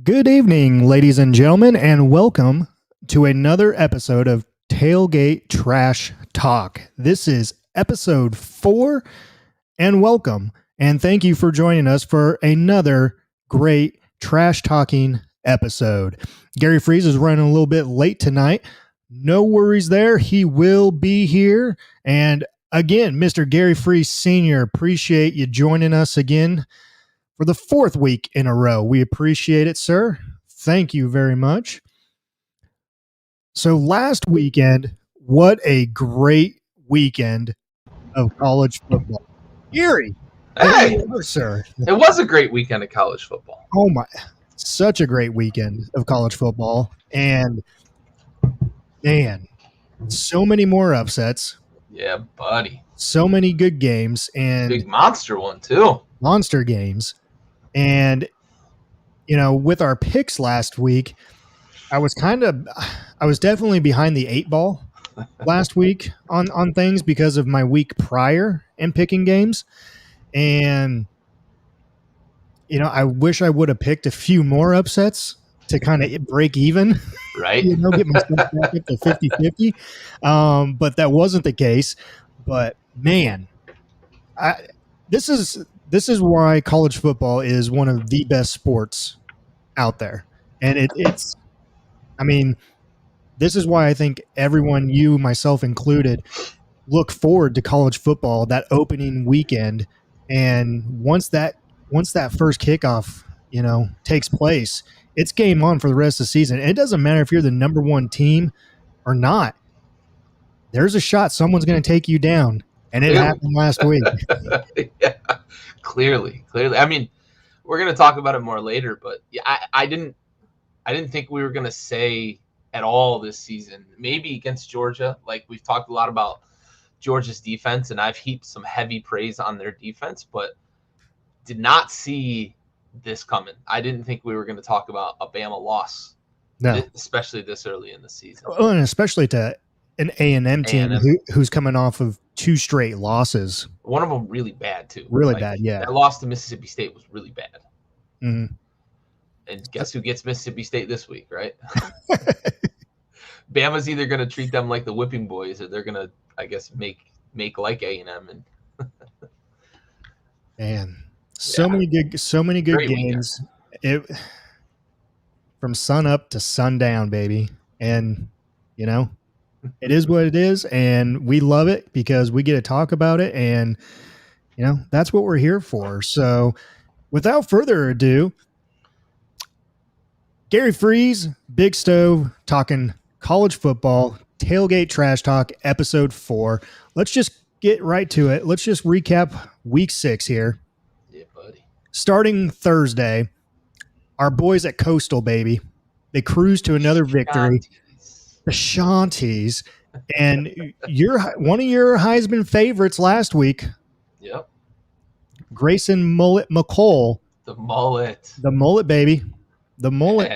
Good evening, ladies and gentlemen, and welcome to another episode of Tailgate Trash Talk. This is episode 4, and welcome. And thank you for joining us for another great trash talking episode. Gary Freeze is running a little bit late tonight. No worries there. He will be here. And again, Mr. Gary Freeze Sr., appreciate you joining us again for the 4th week in a row. We appreciate it, sir. Thank you very much. So last weekend, what a great weekend of college football. Gary, Hey, sir. It was a great weekend of college football. Oh my, such a great weekend of college football. And man, so many more upsets. Yeah, buddy. So many good games and big monster one too. Monster games. And, with our picks last week, I was definitely behind the 8 ball last week on things because of my week prior in picking games. And, I wish I would have picked a few more upsets to kind of break even, right? Get myself back up to 50-50. But that wasn't the case. But man, this is why college football is one of the best sports out there. And this is why I think everyone, you, myself included, look forward to college football, that opening weekend. And once that first kickoff, takes place, it's game on for the rest of the season. And it doesn't matter if you're the number 1 team or not. There's a shot someone's going to take you down. And it happened last week. Yeah, clearly. I mean, we're going to talk about it more later, but yeah, I didn't think we were going to say at all this season, maybe against Georgia. Like, we've talked a lot about Georgia's defense, and I've heaped some heavy praise on their defense, but did not see this coming. I didn't think we were going to talk about a Bama loss, especially this early in the season. Well, and especially to an A&M team who's coming off of 2 straight losses. One of them really bad, too. Really bad, yeah. That loss to Mississippi State was really bad. Mm-hmm. And guess who gets Mississippi State this week, right? Bama's either going to treat them like the whipping boys, or they're going to, I guess, make like A&M. And man, so many good great games. From sun up to sundown, baby. And it is what it is, and we love it because we get to talk about it, and that's what we're here for. So without further ado, Gary Freeze, Big Stove, talking college football, Tailgate Trash Talk, episode 4. Let's just get right to it. Let's just recap week 6 here. Yeah, buddy. Starting Thursday, our boys at Coastal, baby, they cruise to another victory. The Shanties, and one of your Heisman favorites last week. Yep. Grayson Mullet McColl. The mullet, baby. The mullet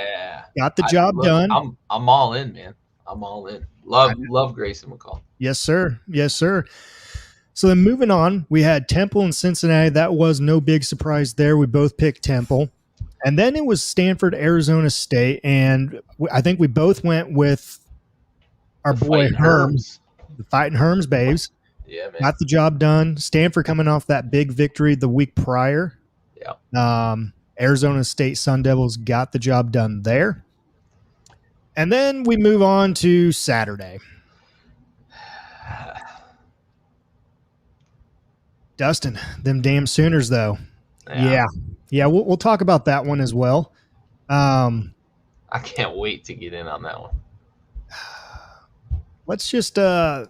got the job done. I'm all in, man. I'm all in. Love Grayson McColl. Yes, sir. So then moving on, we had Temple and Cincinnati. That was no big surprise there. We both picked Temple. And then it was Stanford, Arizona State, and I think we both went with our boy Herms, the Fighting Herms babes. Yeah, man. Got the job done. Stanford coming off that big victory the week prior. Yeah. Arizona State Sun Devils got the job done there. And then we move on to Saturday. Dustin, them damn Sooners, though. Yeah, we'll talk about that one as well. I can't wait to get in on that one. Let's just, first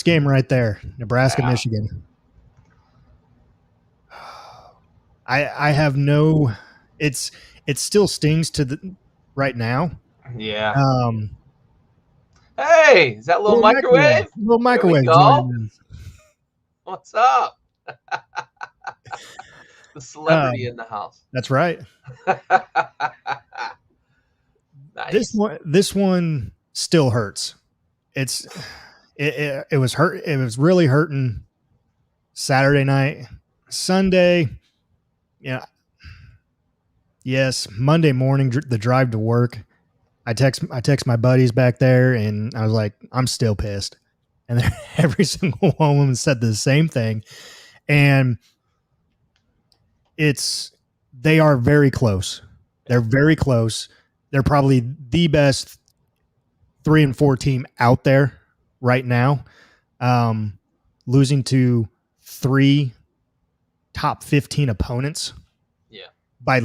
game right there, Nebraska, Michigan. I have no, it still stings to right now. Yeah. Hey, is that little microwave? Little microwave. What's up? The celebrity in the house. That's right. Nice. This one still hurts. It was hurt. It was really hurting Saturday night. Sunday, Yes, Monday morning, the drive to work. I text my buddies back there, and I was like, I'm still pissed, and every single one of them said the same thing, and they are very close. They're very close. They're probably the best 3 and 4 team out there right now. Um, Losing to 3 top 15 opponents Yeah. by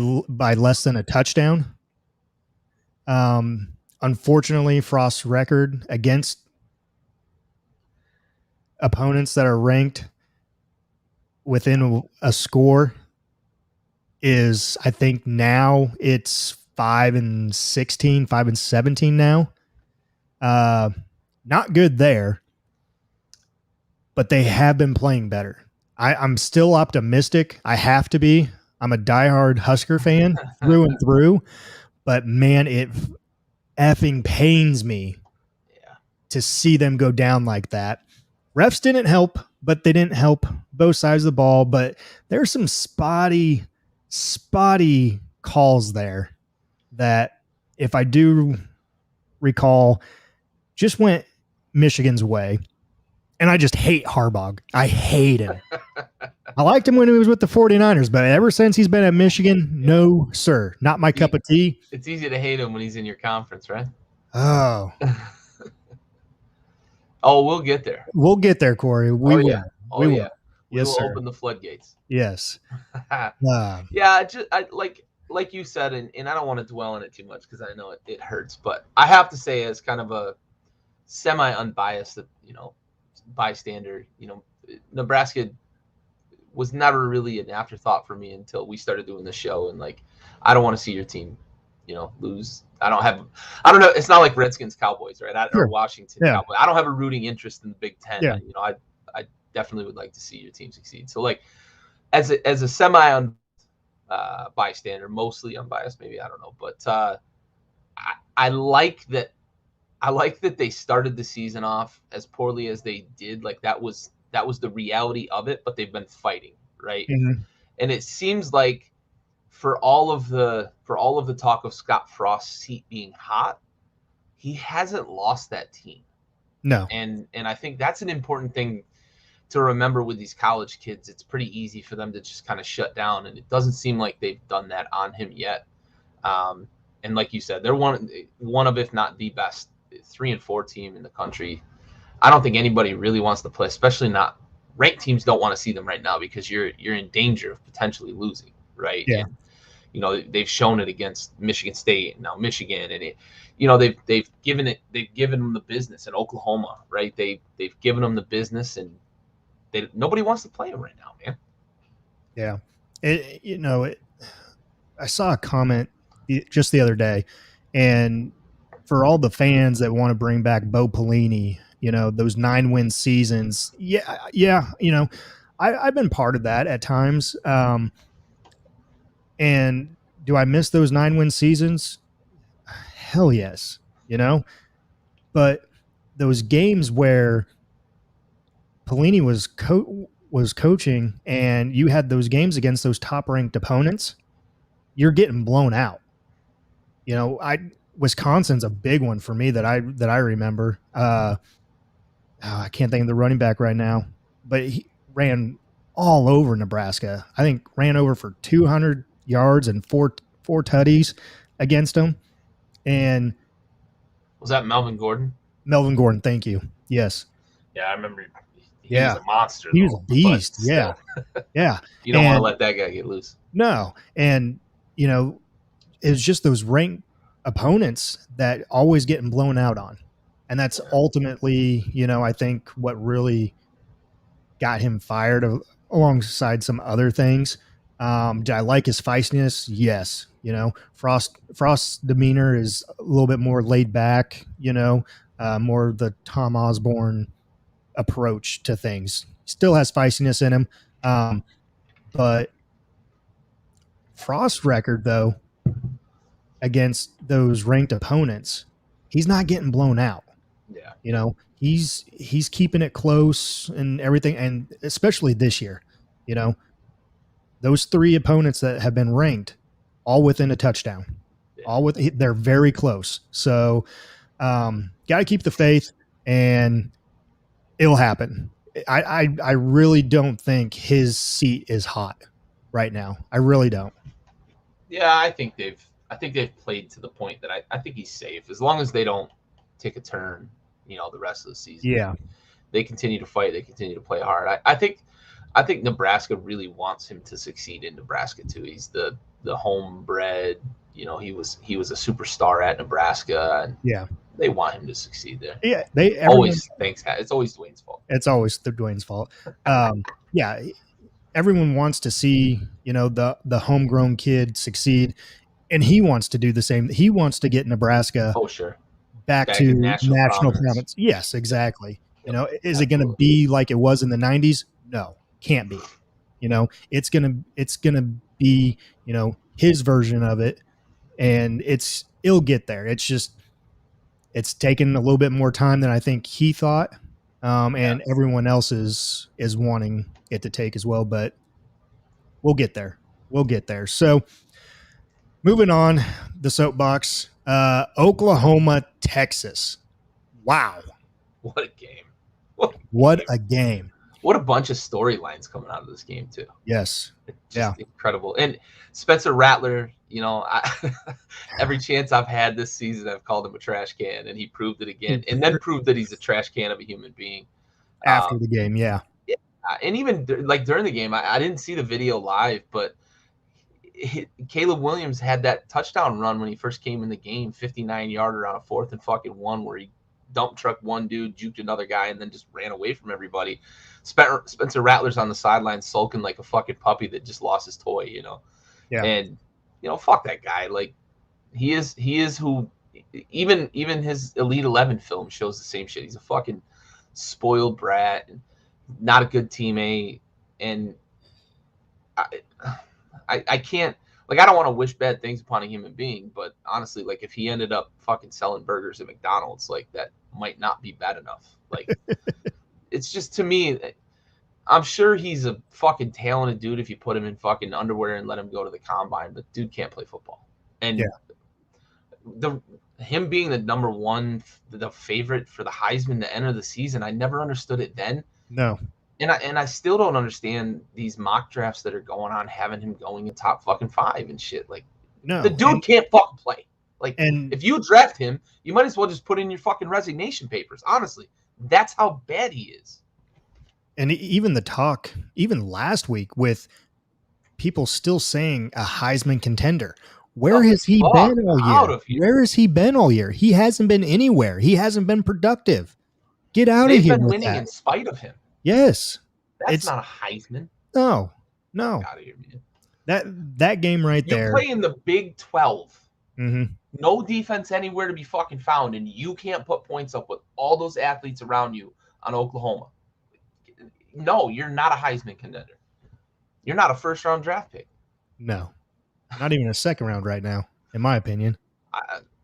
less than a touchdown. Unfortunately, Frost's record against opponents that are ranked within a score is, I think now it's 5-16, 5-17 now. Not good there, but they have been playing better. I'm still optimistic. I have to be. I'm a diehard Husker fan through and through, but man, it effing pains me Yeah. to see them go down like that. Refs didn't help, but they didn't help both sides of the ball. But there's some spotty calls there that, if I do recall, just went Michigan's way. And I just hate Harbaugh. I hate him. I liked him when he was with the 49ers, but ever since he's been at Michigan, no, sir. Not my cup of tea. It's easy to hate him when he's in your conference, right? Oh. Oh, we'll get there. We'll get there, Corey. We will. Yeah. Oh, we will. yeah. We Yes, will sir. open the floodgates. Yes. Yeah, I like you said, and I don't want to dwell on it too much because I know it hurts, but I have to say, as kind of a semi-unbiased, bystander, Nebraska was never really an afterthought for me until we started doing the show, and I don't want to see your team, lose. I don't know. It's not like Redskins Cowboys, right? Sure. Or Washington Yeah. Cowboys. I don't have a rooting interest in the Big Ten. Yeah. I definitely would like to see your team succeed. So as a semi bystander, mostly unbiased, maybe, I don't know, but I like that. I like that they started the season off as poorly as they did. That was the reality of it, but they've been fighting, right? Mm-hmm. And it seems like for all of the talk of Scott Frost's seat being hot, he hasn't lost that team. No. And I think that's an important thing to remember with these college kids. It's pretty easy for them to just kind of shut down, and it doesn't seem like they've done that on him yet. And like you said, they're one of, if not the best 3-4 team in the country. I don't think anybody really wants to play, especially not ranked teams. Don't want to see them right now because you're in danger of potentially losing, right? Yeah. And, they've shown it against Michigan State and now Michigan, and they've given them the business in Oklahoma, right? They've given them the business, and nobody wants to play them right now, man. Yeah. I saw a comment just the other day, and for all the fans that want to bring back Bo Pelini, those 9-win seasons. Yeah. I've been part of that at times. And do I miss those 9-win seasons? Hell yes. But those games where Pelini was coaching, and you had those games against those top-ranked opponents, you're getting blown out. Wisconsin's a big one for me that I remember. I can't think of the running back right now, but he ran all over Nebraska. I think ran over for 200 yards and four tutties against them. And was that Melvin Gordon? Melvin Gordon, thank you. Yes. Yeah, I remember. He was a monster. He was a beast. Yeah. Yeah. You don't want to let that guy get loose. No. And, it was just those ranked opponents that always getting blown out on. And that's ultimately, I think what really got him fired alongside some other things. Did I like his feistiness? Yes. Frost's demeanor is a little bit more laid back, more of the Tom Osborne approach to things. Still has feistiness in him. But Frost's record, though, against those ranked opponents, he's not getting blown out. Yeah. He's keeping it close and everything, and especially this year, those 3 opponents that have been ranked, all within a touchdown. Yeah. They're very close. So got to keep the faith, and it'll happen. I really don't think his seat is hot right now. I really don't. Yeah, I think they've played to the point that I think he's safe as long as they don't take a turn, the rest of the season. Yeah. They continue to fight, they continue to play hard. I think Nebraska really wants him to succeed in Nebraska too. He's the homebred, he was a superstar at Nebraska, and Yeah. they want him to succeed there. Yeah. Everyone, Always thanks. It's always Dwayne's fault. it's always the Dwayne's fault. Yeah. Everyone wants to see, the homegrown kid succeed, and he wants to do the same. He wants to get Nebraska Oh sure, back back in to national national prominence. prominence. Yes, exactly. Yep, Is it going to absolutely. be like it was in the 90s? No, can't be. It's going to be, his version of it, and it'll get there. It's taken a little bit more time than I think he thought. Yeah. And everyone else is wanting it to take as well, but we'll get there. We'll get there. So moving on, the soapbox, Oklahoma, Texas. Wow. What a game. What a game. What a bunch of storylines coming out of this game too. Yes. Just incredible. And Spencer Rattler, every chance I've had this season, I've called him a trash can, and he proved it again, and then proved that he's a trash can of a human being. After the game, yeah. And even like during the game, I didn't see the video live, but Caleb Williams had that touchdown run when he first came in the game, 59-yarder on a 4th and fucking 1, where he dump truck one dude, juked another guy, and then just ran away from everybody. Spencer Rattler's on the sideline sulking like a fucking puppy that just lost his toy, Yeah. And fuck that guy. Like he is who even his Elite 11 film shows the same shit. He's a fucking spoiled brat, and not a good teammate, and I can't, like, I don't want to wish bad things upon a human being, but honestly, like, if he ended up fucking selling burgers at McDonald's, like, that might not be bad enough. Like, it's just, to me, I'm sure he's a fucking talented dude if you put him in fucking underwear and let him go to the combine, but dude can't play football. And him being the number one, the favorite for the Heisman to enter the season, I never understood it then. No. And I still don't understand these mock drafts that are going on, having him going in top fucking 5 and shit. Like, No. the dude can't fucking play. Like, and if you draft him, you might as well just put in your fucking resignation papers. Honestly, that's how bad he is. And even the talk, even last week, with people still saying a Heisman contender. Where has he been all year? Where has he been all year? He hasn't been anywhere. He hasn't been productive. Get out of here. They've been winning in spite of him. Yes. That's not a Heisman. No. Get out of here, man. That game right there. You play in the Big 12. Mm-hmm. No defense anywhere to be fucking found, and you can't put points up with all those athletes around you on Oklahoma. No, you're not a Heisman contender. You're not a first-round draft pick. No. Not even a second round right now, in my opinion.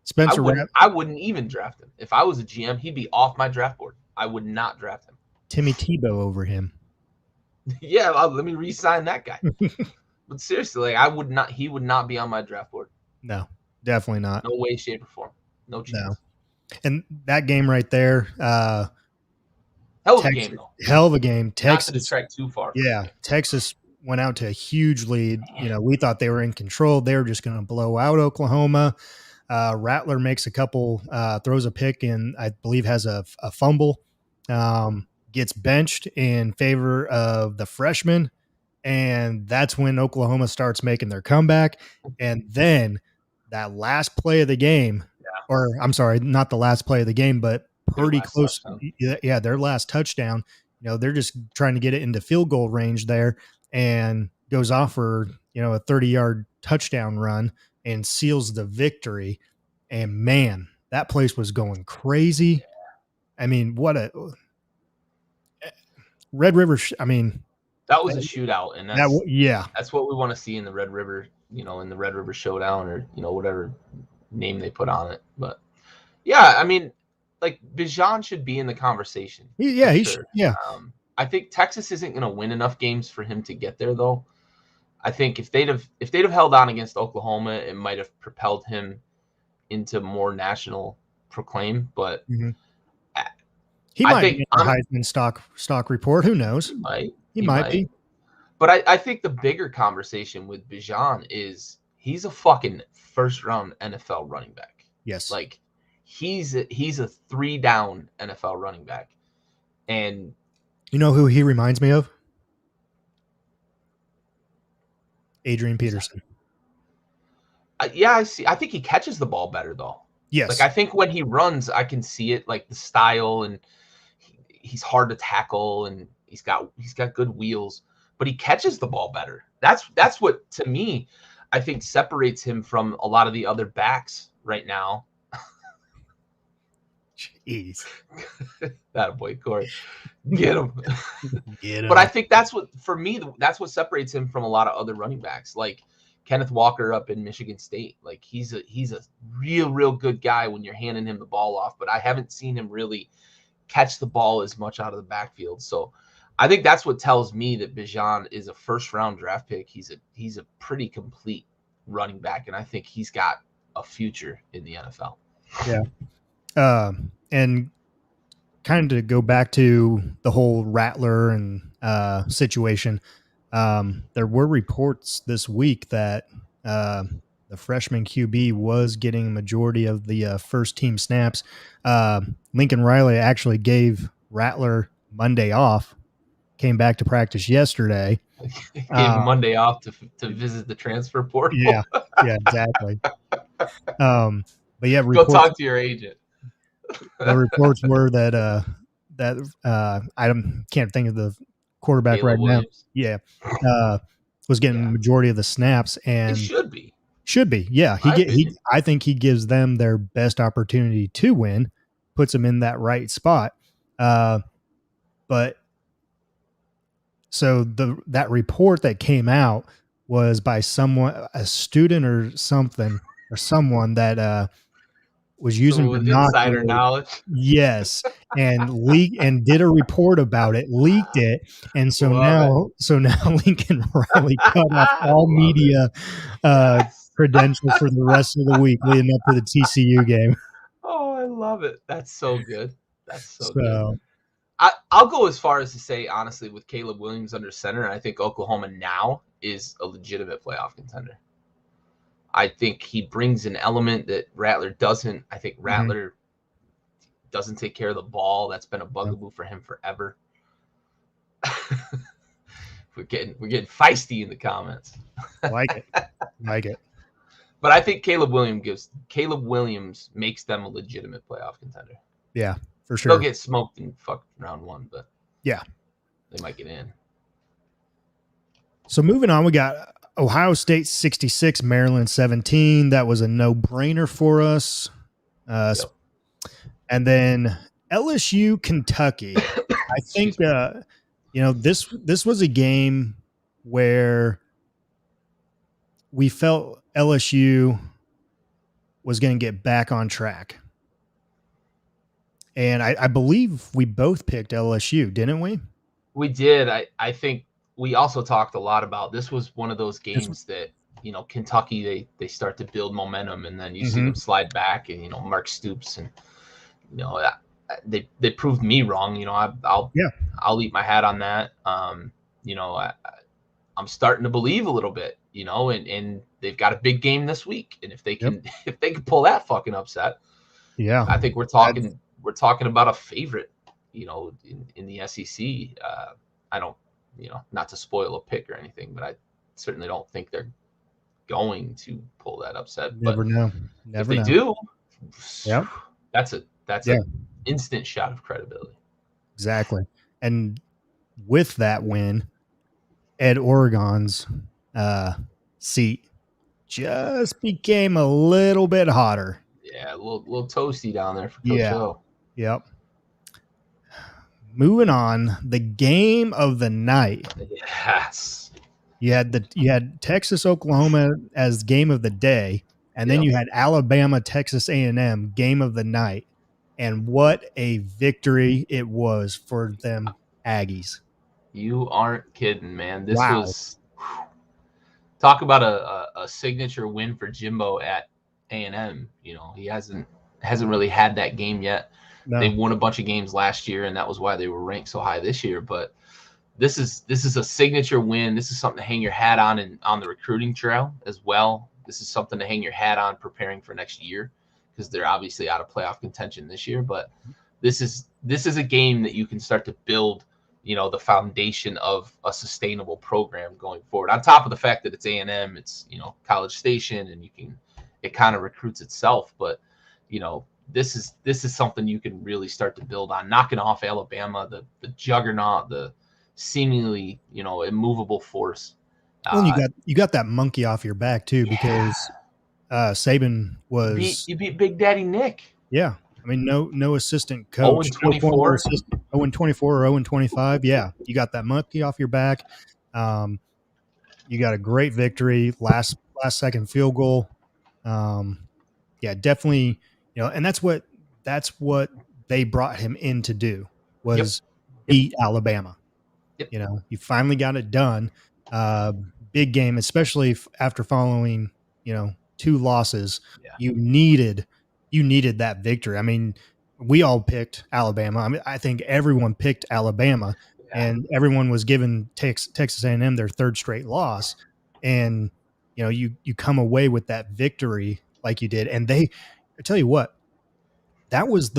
Spencer I wouldn't even draft him. If I was a GM, he'd be off my draft board. I would not draft him. Timmy Tebow over him. Yeah, let me re-sign that guy. But seriously, like, he would not be on my draft board. No, definitely not. No way, shape, or form. No chance. No. And that game right there, hell of a game, though. Hell of a game. Texas, not to distract too far. Yeah, Texas went out to a huge lead. We thought they were in control. They were just going to blow out Oklahoma. Rattler makes a couple, throws a pick, and I believe has a fumble. Gets benched in favor of the freshman, and that's when Oklahoma starts making their comeback. And then that last play of the game, or I'm sorry, not the last play of the game, but pretty close. Yeah, their last touchdown. They're just trying to get it into field goal range there, and goes off for a 30-yard touchdown run and seals the victory. And man, that place was going crazy. I mean, what a Red River. That was a shootout, and that's what we want to see in the Red River, in the Red River Showdown, or whatever name they put on it. But yeah, I mean, like, Bijan should be in the conversation. Yeah, he should. Yeah, I think Texas isn't going to win enough games for him to get there, though. I think if they'd have held on against Oklahoma, it might have propelled him into more national proclaim. But Mhm. He I might think be in the Heisman stock report. Who knows? He he might might. be. But I think the bigger conversation with Bijan is he's a fucking first round NFL running back. Yes. Like he's a 3-down NFL running back. And You know who he reminds me of? Adrian Peterson. yeah, I see. I think he catches the ball better though. Like Yes. I think when he runs, I can see it, like the style, and he's hard to tackle, and he's got good wheels, but he catches the ball better. That's what, to me, I think separates him from a lot of the other backs right now. Jeez. That boy, Corey, get him. Get him. But I think that's what, for me, that's what separates him from a lot of other running backs, like Kenneth Walker up in Michigan State. Like he's a real good guy when you're handing him the ball off, but I haven't seen him really catch the ball as much out of the backfield. So I think that's what tells me that Bijan is a first round draft pick. He's a pretty complete running back, and I think he's got a future in the NFL. Yeah. And kind of to go back to the whole Rattler and situation, there were reports this week that the freshman QB was getting a majority of the first team snaps. Lincoln Riley actually gave Rattler Monday off, came back to practice yesterday. Gave him Monday off to visit the transfer portal. Yeah, exactly. But yeah, go talk to your agent. The reports were that I can't think of the quarterback Caleb right Williams. now. Yeah, was getting the majority of the snaps, and it should be. Yeah, I think he gives them their best opportunity to win, puts them in that right spot. But so that report that came out was by a student or something, or someone that was using with insider binoculars. knowledge. Yes, and did a report about it, leaked it, and so now Lincoln Riley cut off all media credentials for the rest of the week leading up to the TCU game. Oh, I love it. That's so good. That's so So, good. I'll go as far as to say, honestly, with Caleb Williams under center, I think Oklahoma now is a legitimate playoff contender. I think he brings an element that Rattler doesn't. I think Rattler doesn't take care of the ball. That's been a bugaboo for him forever. We're getting feisty in the comments. like it. But I think Caleb Williams makes them a legitimate playoff contender. Yeah, for sure. They'll get smoked in round one, but yeah, they might get in. So moving on, we got Ohio State 66, Maryland 17. That was a no-brainer for us. Yep. And then LSU, Kentucky. I think this was a game where we felt LSU was going to get back on track. And I believe we both picked LSU, didn't we? We did. I think we also talked a lot about this was one of those games that, Kentucky, they start to build momentum, and then you see them slide back, and, Mark Stoops, and, they proved me wrong. I'll eat my hat on that. I'm starting to believe a little bit, and they've got a big game this week. And if they can, pull that fucking upset, I think we're talking about a favorite, in the SEC. I don't, not to spoil a pick or anything, but I certainly don't think they're going to pull that upset. Never know. If they do, that's an instant shot of credibility. Exactly. And with that win, Ed Oregon's seat just became a little bit hotter. Yeah, a little toasty down there for Coach O. Yep. Moving on, the game of the night. Yes. You had Texas Oklahoma as game of the day, and then you had Alabama Texas A&M game of the night. And what a victory it was for them Aggies. You aren't kidding, man. This talk about a signature win for Jimbo at A&M. He hasn't really had that game yet. They No. won a bunch of games last year, and that was why they were ranked so high this year. But this is a signature win. This is something to hang your hat on, and on the recruiting trail as well. This is something to hang your hat on preparing for next year, because they're obviously out of playoff contention this year. But this is a game that you can start to build, the foundation of a sustainable program going forward. On top of the fact that it's A&M, it's College Station, and it kind of recruits itself. But this is something you can really start to build on, knocking off Alabama, the juggernaut, the seemingly immovable force. Well, you got that monkey off your back too, Yeah, because Saban was, you beat Big Daddy Nick. yeah. I mean, no assistant 0 coach, and no former 24. assistant. 0-24 or 0-25. Yeah, you got that monkey off your back. Um, you got a great victory, last second field goal. Um, yeah, definitely. And that's what they brought him in to do, Yep. was Yep. beat Alabama. Yep. You finally got it done. Big game, especially after following, two losses. Yeah. You needed that victory. I mean, we all picked Alabama. I mean, I think everyone picked Alabama, Yeah. and everyone was giving Texas A&M their third straight loss. And you come away with that victory like you did, and I tell you what, that was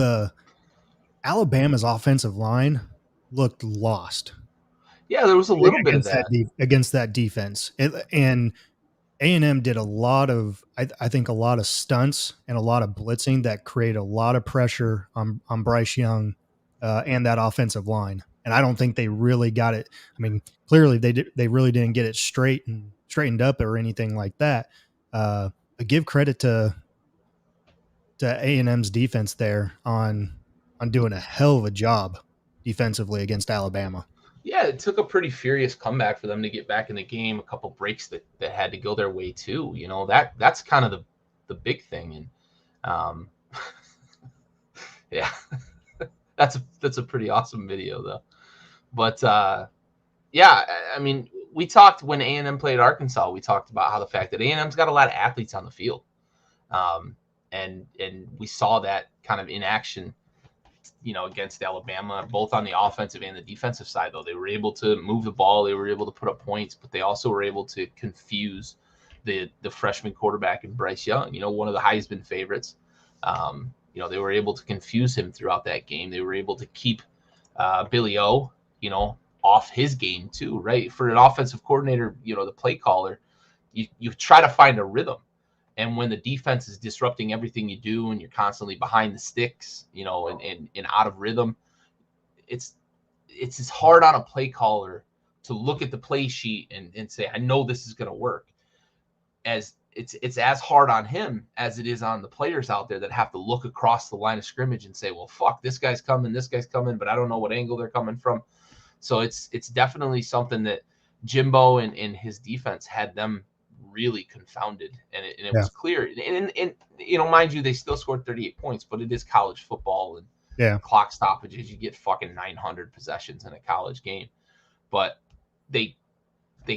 Alabama's offensive line looked lost Yeah, there was a little bit of that. against that defense. And A&M did a lot of, I think, a lot of stunts and a lot of blitzing that created a lot of pressure on Bryce Young and that offensive line. And I don't think they really got it. I mean, clearly they really didn't get it straightened up or anything like that. But give credit to A&M's defense there on doing a hell of a job defensively against Alabama. Yeah, it took a pretty furious comeback for them to get back in the game. A couple breaks that had to go their way too. That's kind of the big thing. And um, yeah, that's a pretty awesome video though. But yeah, I mean, we talked when A&M played Arkansas. We talked about how the fact that A&M's got a lot of athletes on the field, and we saw that kind of in action, against Alabama, both on the offensive and the defensive side. Though they were able to move the ball, they were able to put up points, but they also were able to confuse the freshman quarterback in Bryce Young. One of the Heisman favorites. They were able to confuse him throughout that game. They were able to keep Billy O, off his game too, right? For an offensive coordinator, the play caller, you try to find a rhythm. And when the defense is disrupting everything you do and you're constantly behind the sticks, and out of rhythm, it's as hard on a play caller to look at the play sheet and say, I know this is going to work, as it's as hard on him as it is on the players out there that have to look across the line of scrimmage and say, well, fuck, this guy's coming, but I don't know what angle they're coming from. So it's definitely something that Jimbo and his defense had them really confounded, and it was clear. And mind you, they still scored 38 points, but it is college football, and clock stoppages. You get fucking 900 possessions in a college game, but they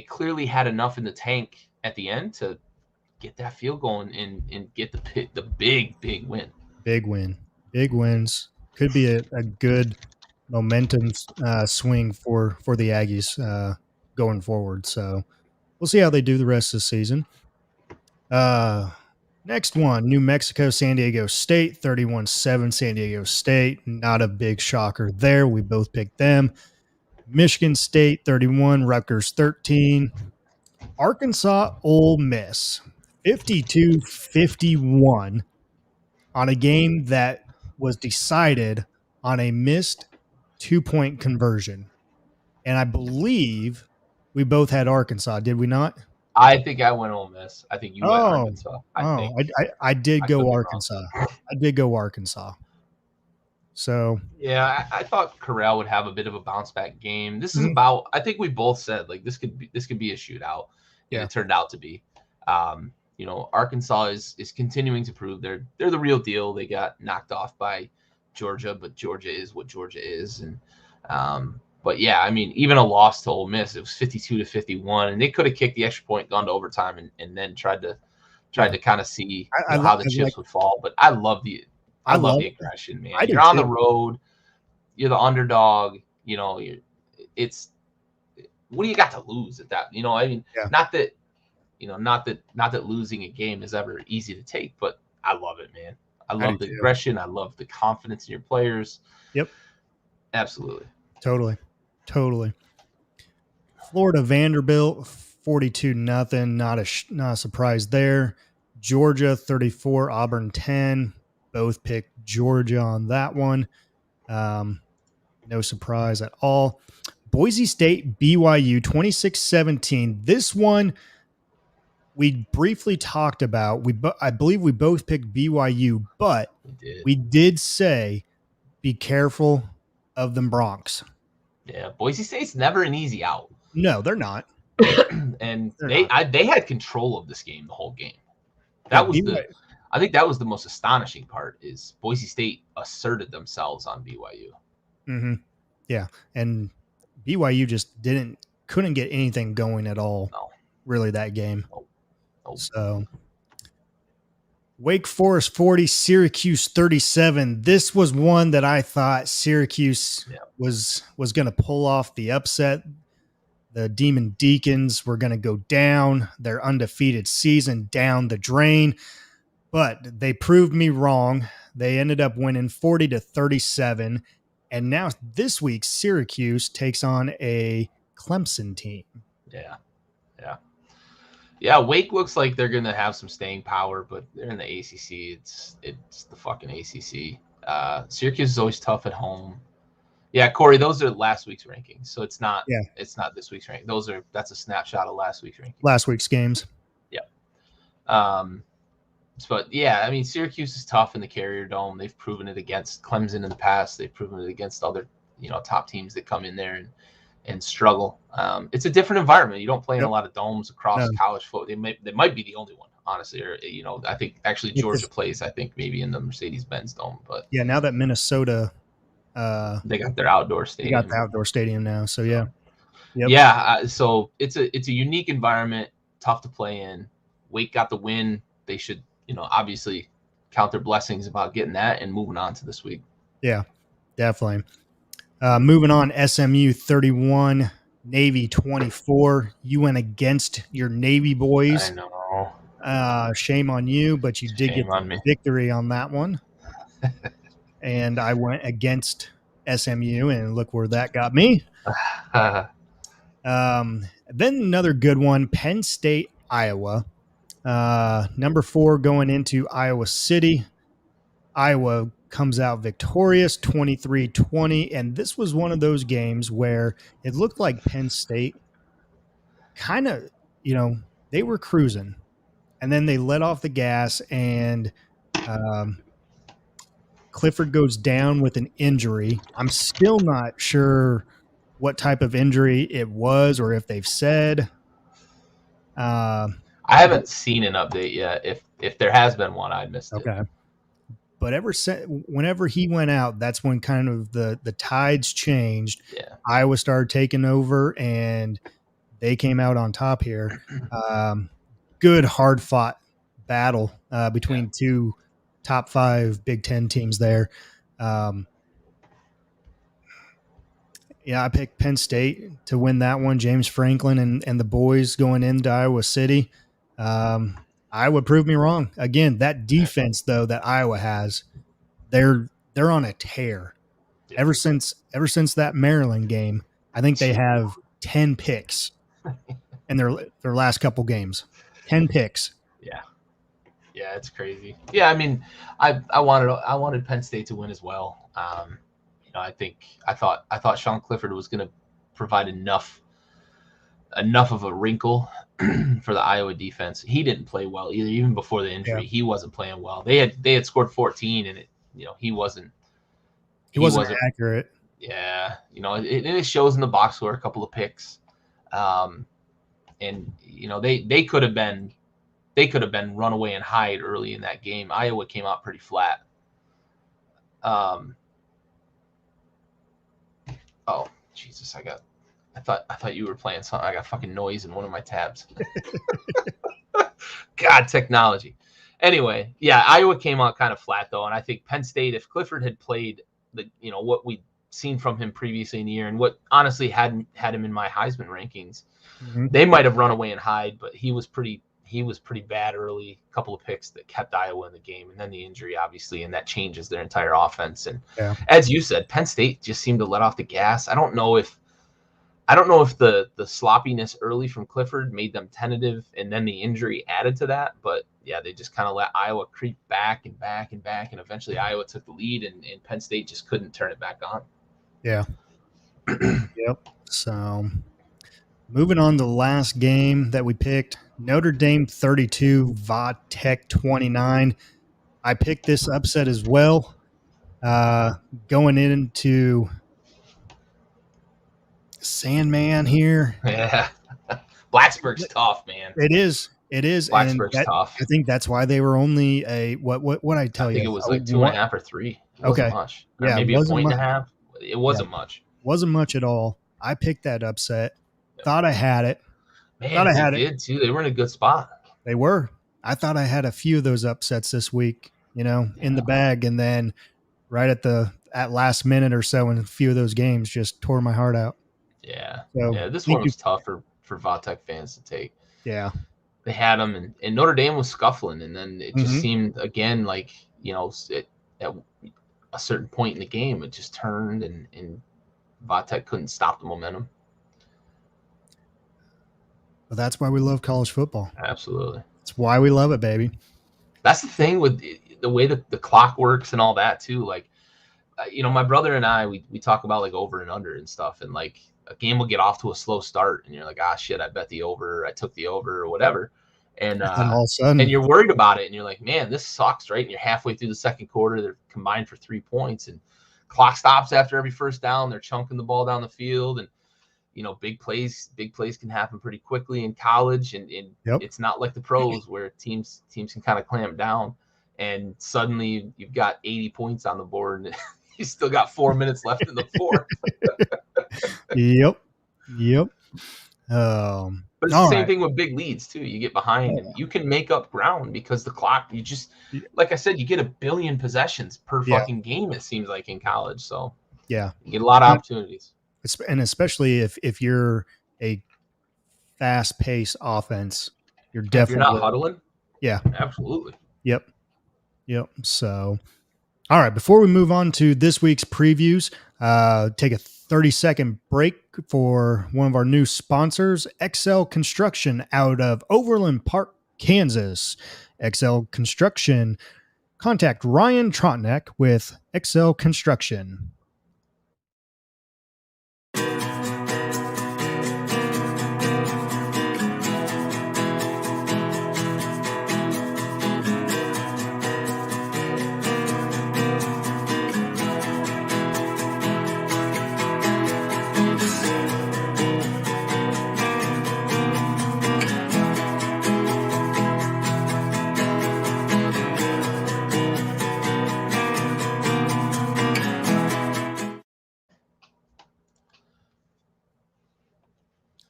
clearly had enough in the tank at the end to get that field goal and get the big win. Big wins could be a good momentum swing for the Aggies going forward. So we'll see how they do the rest of the season. Next one, New Mexico, San Diego State, 31-7 San Diego State. Not a big shocker there. We both picked them. Michigan State, 31, Rutgers, 13. Arkansas, Ole Miss, 52-51 on a game that was decided on a missed 2-point conversion. And I believe we both had Arkansas, did we not? I think I went Ole Miss. I think you went Arkansas. I did go Arkansas. I did go Arkansas. So yeah, I thought Corral would have a bit of a bounce back game. This is about. I think we both said like this could be a shootout, and it turned out to be. Arkansas is continuing to prove they're the real deal. They got knocked off by Georgia, but Georgia is what Georgia is, and But yeah, I mean, even a loss to Ole Miss, it was 52-51, and they could have kicked the extra point, gone to overtime, and then tried to kind of see how the I like. chips would fall. But I love I love. the aggression, man. I do You're on too. the road, you're the underdog. It's what do you got to lose at that? I mean, Yeah. not that not that losing a game is ever easy to take, but I love it, man. I love the aggression. I love the confidence in your players. Yep. Absolutely. Totally. Florida Vanderbilt 42-0. Not a surprise there. Georgia 34, Auburn 10. Both picked Georgia on that one. No surprise at all. Boise State BYU 26-17. This one we briefly talked about. I believe we both picked BYU, but we did say be careful of them Bronx. Yeah, Boise State's never an easy out. No, they're not. And they had control of this game the whole game. I think that was the most astonishing part is Boise State asserted themselves on BYU. Mm-hmm. Yeah, and BYU just couldn't get anything going at all. No. Really, that game. Nope. So, Wake Forest 40, Syracuse 37. This was one that I thought Syracuse was going to pull off the upset. The Demon Deacons were going to go down, their undefeated season down the drain, but they proved me wrong. They ended up winning 40-37, and now this week Syracuse takes on a Clemson team. Yeah, Wake looks like they're going to have some staying power, but they're in the ACC. It's the fucking ACC. Syracuse is always tough at home. Yeah, Corey, those are last week's rankings, so it's not this week's ranking. That's a snapshot of last week's rankings. Last week's games. Yeah. But yeah, I mean, Syracuse is tough in the Carrier Dome. They've proven it against Clemson in the past. They've proven it against other, top teams that come in there and struggle. It's a different environment. You don't play in a lot of domes across college football. They might be the only one, honestly. Or I think actually Georgia plays. I think maybe in the Mercedes-Benz Dome. But yeah, now that Minnesota. They got their outdoor stadium. They got the outdoor stadium now, so yeah. Yep. Yeah, so it's a unique environment, tough to play in. Wake got the win. They should, obviously count their blessings about getting that and moving on to this week. Yeah, definitely. Moving on, SMU 31, Navy 24. You went against your Navy boys. I know. Shame on you, but you did get the victory on that one. And I went against SMU, and look where that got me. Then another good one, Penn State, Iowa. Number 4 going into Iowa City. Iowa comes out victorious, 23-20. And this was one of those games where it looked like Penn State kind of, they were cruising. And then they let off the gas, and Clifford goes down with an injury. I'm still not sure what type of injury it was or if they've said. I haven't seen an update yet. If there has been one, I missed it. Okay. But whenever he went out, that's when kind of the tides changed. Yeah. Iowa started taking over, and they came out on top here. Good, hard-fought battle between two top 5 Big Ten teams there. I picked Penn State to win that one. James Franklin and the boys going into Iowa City. Iowa proved me wrong. Again, that defense, though, that Iowa has, they're on a tear. Yeah. Ever since that Maryland game, I think they have 10 picks in their last couple games. 10 picks. Yeah, it's crazy. Yeah, I mean, I wanted Penn State to win as well. I thought Sean Clifford was going to provide enough of a wrinkle for the Iowa defense. He didn't play well either, even before the injury. Yeah. He wasn't playing well. They had scored 14, and he wasn't accurate. Yeah, it shows in the box score, a couple of picks, and they could have been run away and hide early in that game. Iowa came out pretty flat. Jesus, I thought you were playing something. I got fucking noise in one of my tabs. God, technology. Anyway, yeah, Iowa came out kind of flat though, and I think Penn State, if Clifford had played what we'd seen from him previously in the year, and what honestly had him in my Heisman rankings, they might have run away and hide, but he was pretty bad early. A couple of picks that kept Iowa in the game, and then the injury obviously, and that changes their entire offense. And as you said, Penn State just seemed to let off the gas. I don't know if the sloppiness early from Clifford made them tentative, and then the injury added to that. But yeah, they just kind of let Iowa creep back and back and back, and eventually Iowa took the lead, and Penn State just couldn't turn it back on. Yeah. Yep. So moving on to the last game that we picked, Notre Dame 32, Va Tech 29. I picked this upset as well. Going into Sandman here. Yeah. Blacksburg's tough, man. It is. Blacksburg's tough. I think that's why they were only what I tell you. I think it was like 2.5 or 3. It wasn't much. Or maybe a point and a half. It wasn't much. Wasn't much at all. I picked that upset. Thought I had it. Man, they did too. They were in a good spot. They were. I thought I had a few of those upsets this week, in the bag, and then right at last minute or so in a few of those games just tore my heart out. Yeah. So this one was tough for Va Tech fans to take. Yeah. They had them, and Notre Dame was scuffling, and then it just seemed again like at a certain point in the game it just turned, and Va Tech couldn't stop the momentum. But that's why we love college football. Absolutely, that's why we love it, baby. That's the thing with the way that the clock works and all that too. Like, my brother and I, we talk about like over and under and stuff, and like a game will get off to a slow start, and you're like, shit, I bet the over, I took the over, or whatever. And all of a sudden, and you're worried about it, and you're like, man, this sucks, right? And you're halfway through the second quarter, they're combined for 3 points, and clock stops after every first down. They're chunking the ball down the field, and big plays can happen pretty quickly in college, and it's not like the pros where teams can kind of clamp down, and suddenly you've got 80 points on the board, and you still got 4 minutes left in the fourth. Yep. But it's the same thing with big leads too. You get behind and you can make up ground because the clock, you just, like I said, you get 1 billion possessions per fucking game, it seems like, in college. So you get a lot of opportunities. And especially if you're a fast paced offense, you're definitely, if you're not huddling. Yeah, absolutely. Yep. So, all right, before we move on to this week's previews, take a 30-second break for one of our new sponsors, XL Construction out of Overland Park, Kansas. XL Construction. Contact Ryan Trotneck with XL Construction.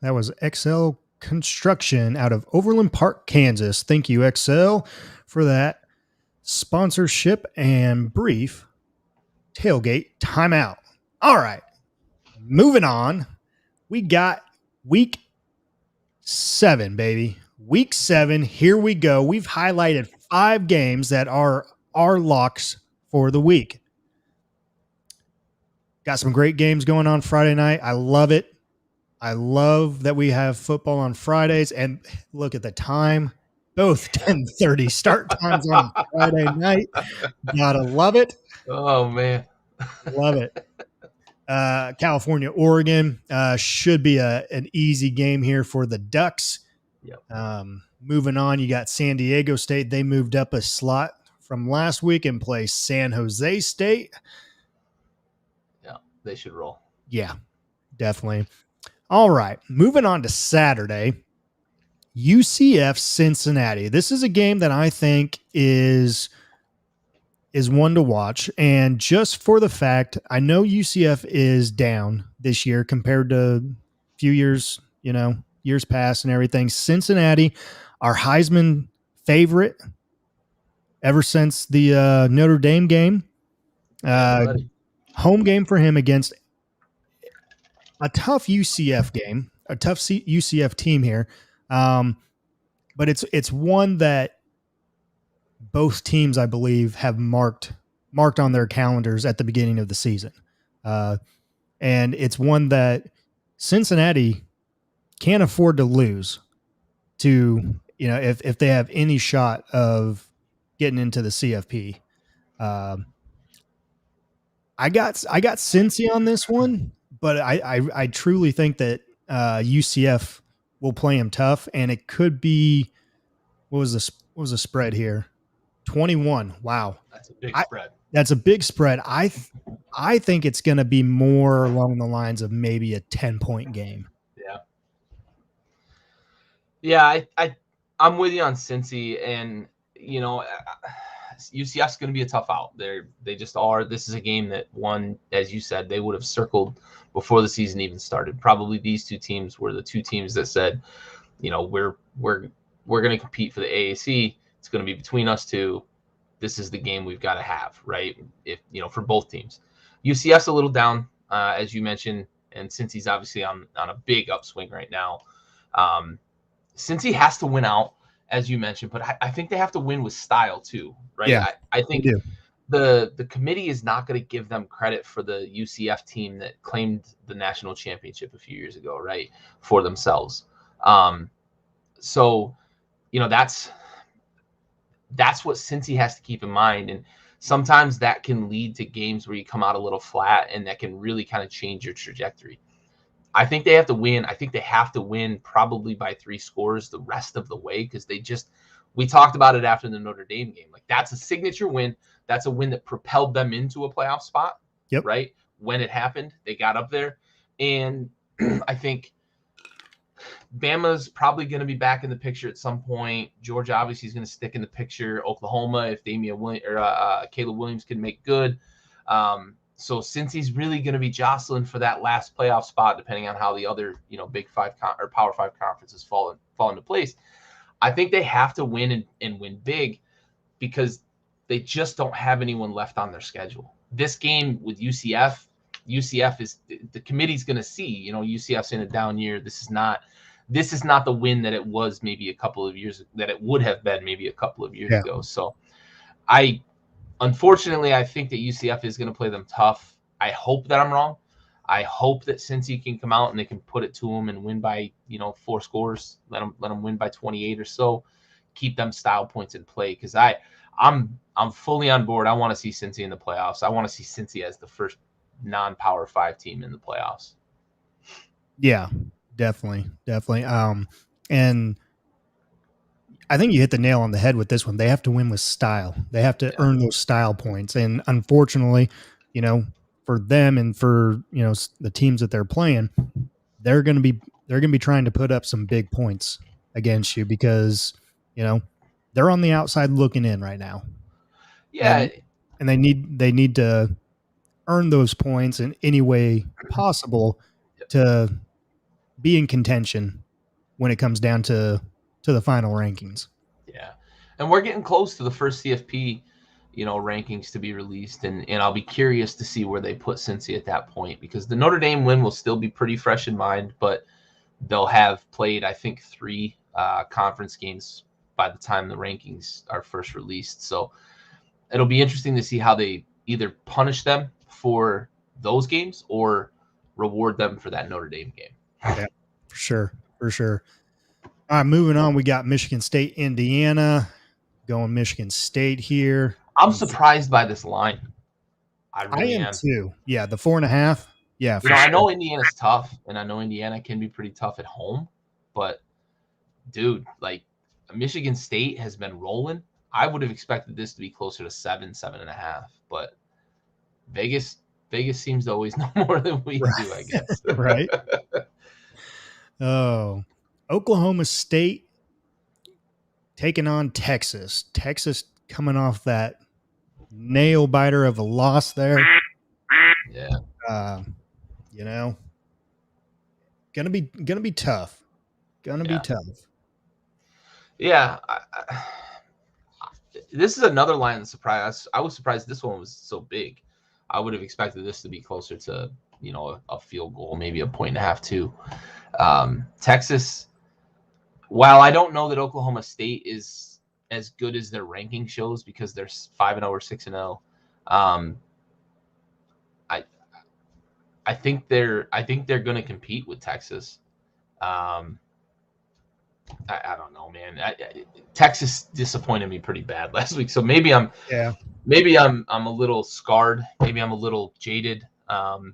That was XL Construction out of Overland Park, Kansas. Thank you, XL, for that sponsorship and brief tailgate timeout. All right, moving on. We got week 7, baby. Week 7, here we go. We've highlighted 5 games that are our locks for the week. Got some great games going on Friday night. I love it. I love that we have football on Fridays, and look at the time, both 10:30 start times on Friday night. Gotta love it. Oh man, love it. California, Oregon should be an easy game here for the Ducks. Yep. Moving on, you got San Diego State. They moved up a slot from last week and play San Jose State. Yeah, they should roll. Yeah, definitely. All right, moving on to Saturday, UCF Cincinnati. This is a game that I think is is one to watch. And just for the fact, I know UCF is down this year compared to a few years, years past and everything. Cincinnati, our Heisman favorite ever since the Notre Dame game. Yeah, Uh, buddy. Home game for him against a tough UCF game, a tough UCF team here. But it's one that both teams, I believe, have marked on their calendars at the beginning of the season. Uh, and it's one that Cincinnati can't afford to lose to, if they have any shot of getting into the CFP. I got Cincy on this one, but I truly think that UCF will play him tough, and it could be what was the spread here? 21. Wow, That's a big I spread. that's a big spread. I think it's going to be more along the lines of maybe a 10-point game. Yeah. Yeah, I'm with you on Cincy, and UCF's going to be a tough out. They just are. This is a game that one, as you said, they would have circled before the season even started. Probably these two teams were the two teams that said, we're going to compete for the AAC. It's going to be between us two. This is the game we've got to have, right? If for both teams, UCF's a little down, as you mentioned, and since he's obviously on a big upswing right now, since he has to win out, as you mentioned, but I think they have to win with style too, right? Yeah, I they think do. the committee is not going to give them credit for the UCF team that claimed the national championship a few years ago, right, for themselves. So that's what Cincy has to keep in mind. And sometimes that can lead to games where you come out a little flat, and that can really kind of change your trajectory. I think they have to win. I think they have to win probably by 3 scores the rest of the way, because we talked about it after the Notre Dame game. Like, that's a signature win. That's a win that propelled them into a playoff spot, Yep. right? When it happened, they got up there. And I think Bama's probably going to be back in the picture at some point. Georgia obviously is going to stick in the picture. Oklahoma, if Caleb Williams can make good. So since he's really going to be jostling for that last playoff spot, depending on how the other Big Five or Power Five conferences fall into place, I think they have to win and win big, because they just don't have anyone left on their schedule. This game with UCF is, the committee's going to see, UCF's in a down year. This is not the win that it was maybe a couple of years, that it would have been maybe a couple of years ago. So unfortunately, I think that UCF is going to play them tough. I hope that I'm wrong. I hope that Cincy can come out and they can put it to them and win by 4 scores. Let them win by 28 or so. Keep them style points in play, because I'm fully on board. I want to see Cincy in the playoffs. I want to see Cincy as the first non-Power 5 team in the playoffs. Yeah, definitely. And I think you hit the nail on the head with this one. They have to win with style. They have to earn those style points. And unfortunately, for them and for, the teams that they're playing, they're going to be trying to put up some big points against you, because, they're on the outside looking in right now. Yeah. And they need to earn those points in any way possible to be in contention when it comes down to the final rankings. Yeah. And we're getting close to the first CFP, rankings to be released. And I'll be curious to see where they put Cincy at that point, because the Notre Dame win will still be pretty fresh in mind, but they'll have played, I think, 3 conference games by the time the rankings are first released. So it'll be interesting to see how they either punish them for those games or reward them for that Notre Dame game. Yeah, for sure. All right, moving on. We got Michigan State, Indiana. Going Michigan State here. I'm surprised by this line. I really am too. Yeah, the 4.5. Yeah, I know Indiana's tough, and I know Indiana can be pretty tough at home, but dude, like, Michigan State has been rolling. I would have expected this to be closer to 7.5, but Vegas seems to always know more than we do, I guess. Right. Oh, Oklahoma State taking on Texas. Texas coming off that nail biter of a loss there. Yeah. You know, gonna be tough. Gonna be Yeah. tough. Yeah. This is another line that surprised us. I was surprised this one was so big. I would have expected this to be closer to, a field goal, maybe a point and a half, too. Texas, while I don't know that Oklahoma State is as good as their ranking shows because they're 5-0 or 6-0, I I think they're going to compete with Texas. I don't know, man. Texas disappointed me pretty bad last week, so maybe I'm a little scarred. Maybe I'm a little jaded. I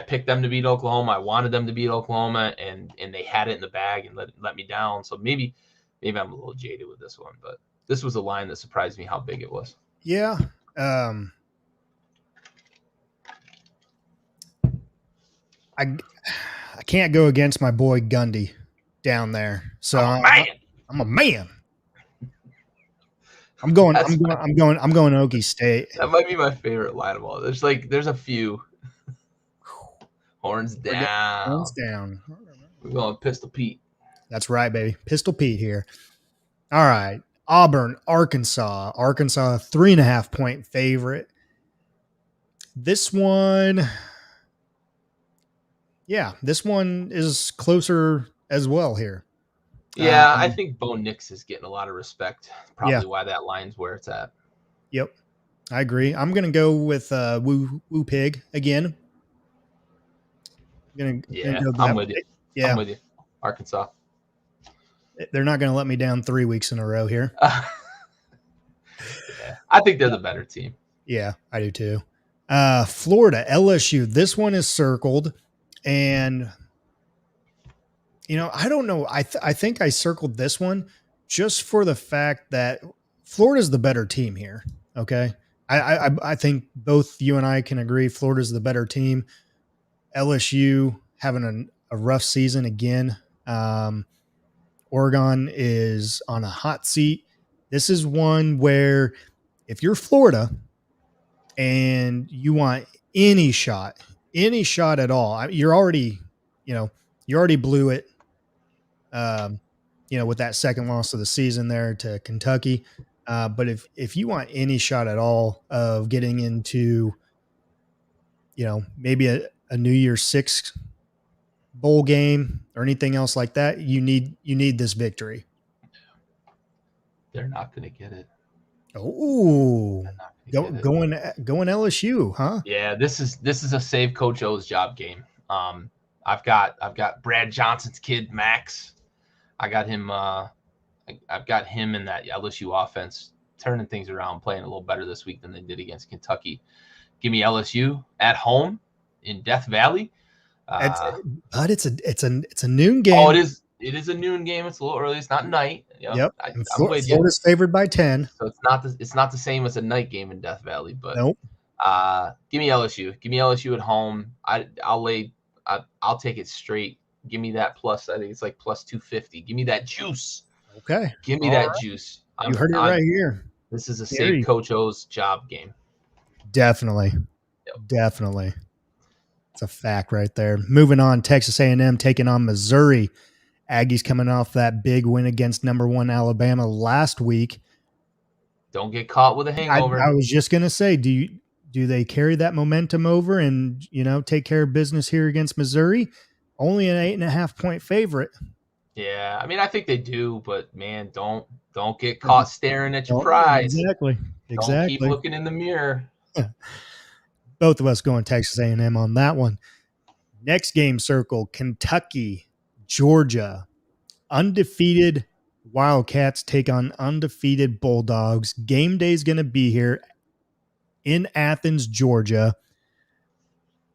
picked them to beat Oklahoma. I wanted them to beat Oklahoma, and they had it in the bag and let me down. So maybe I'm a little jaded with this one, but this was a line that surprised me how big it was. Yeah. I can't go against my boy Gundy down there. So I'm a man. I'm going Okie State. That might be my favorite line of all. There's a few. Horns down. Horns down. We're going Pistol Pete. That's right, baby. Pistol Pete here. All right. Auburn, Arkansas. Arkansas, 3.5 point favorite. This one, this one is closer as well here. Yeah, I think Bo Nix is getting a lot of respect. Probably why that line's where it's at. Yep, I agree. I'm going to go with Woo Pig again. I'm with you. Yeah. I'm with you. Arkansas. They're not going to let me down 3 weeks in a row here. Yeah, I think they're the better team. Yeah, I do too. Florida, LSU. This one is circled. And, I don't know. I think I circled this one just for the fact that Florida's the better team here. Okay. I think both you and I can agree Florida's the better team. LSU having a rough season again. Oregon is on a hot seat. This is one where if you're Florida and you want any shot at all, you already blew it. With that second loss of the season there to Kentucky. But if you want any shot at all of getting into, maybe a New Year's Six bowl game or anything else like that, you need this victory. They're not going to get it. Oh, going LSU, huh? Yeah, this is a save Coach O's job game. I've got Brad Johnson's kid Max. I got him. I've got him in that LSU offense turning things around, playing a little better this week than they did against Kentucky. Give me LSU at home in Death Valley. But it's a noon game. Oh, it is a noon game. It's a little early. It's not night. Yep. Florida's favored by 10. So it's not the same as a night game in Death Valley. But nope. Give me LSU. Give me LSU at home. I'll take it straight. Give me that plus. I think it's like plus 250. Give me that juice. Okay. Give me that juice. You heard it right here. This is a save Coach O's job game. Definitely. Yep. Definitely. It's a fact right there. Moving on, Texas A&M taking on Missouri. Aggies coming off that big win against number 1 Alabama last week. Don't get caught with a hangover. I was just going to say, do they carry that momentum over and, take care of business here against Missouri? Only an 8.5 point favorite. Yeah, I mean, I think they do, but man, don't get caught staring at your prize. Exactly. Don't keep looking in the mirror. Both of us going Texas A&M on that one. Next game circle, Kentucky, Georgia. Undefeated Wildcats take on undefeated Bulldogs. Game day is going to be here in Athens, Georgia.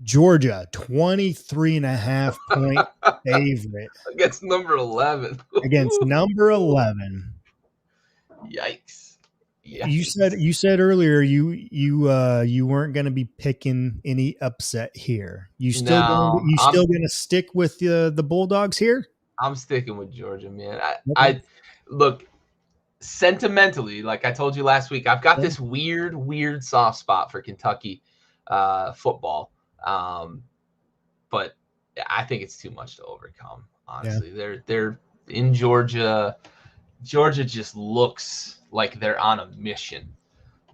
Georgia, 23.5 point favorite. Against number 11. Against number 11. Yikes. You said earlier you weren't going to be picking any upset here. Still going to stick with the Bulldogs here? I'm sticking with Georgia, man. I look, sentimentally, like I told you last week, I've got this weird soft spot for Kentucky football. But I think it's too much to overcome. Honestly, they're in Georgia. Georgia just looks like they're on a mission.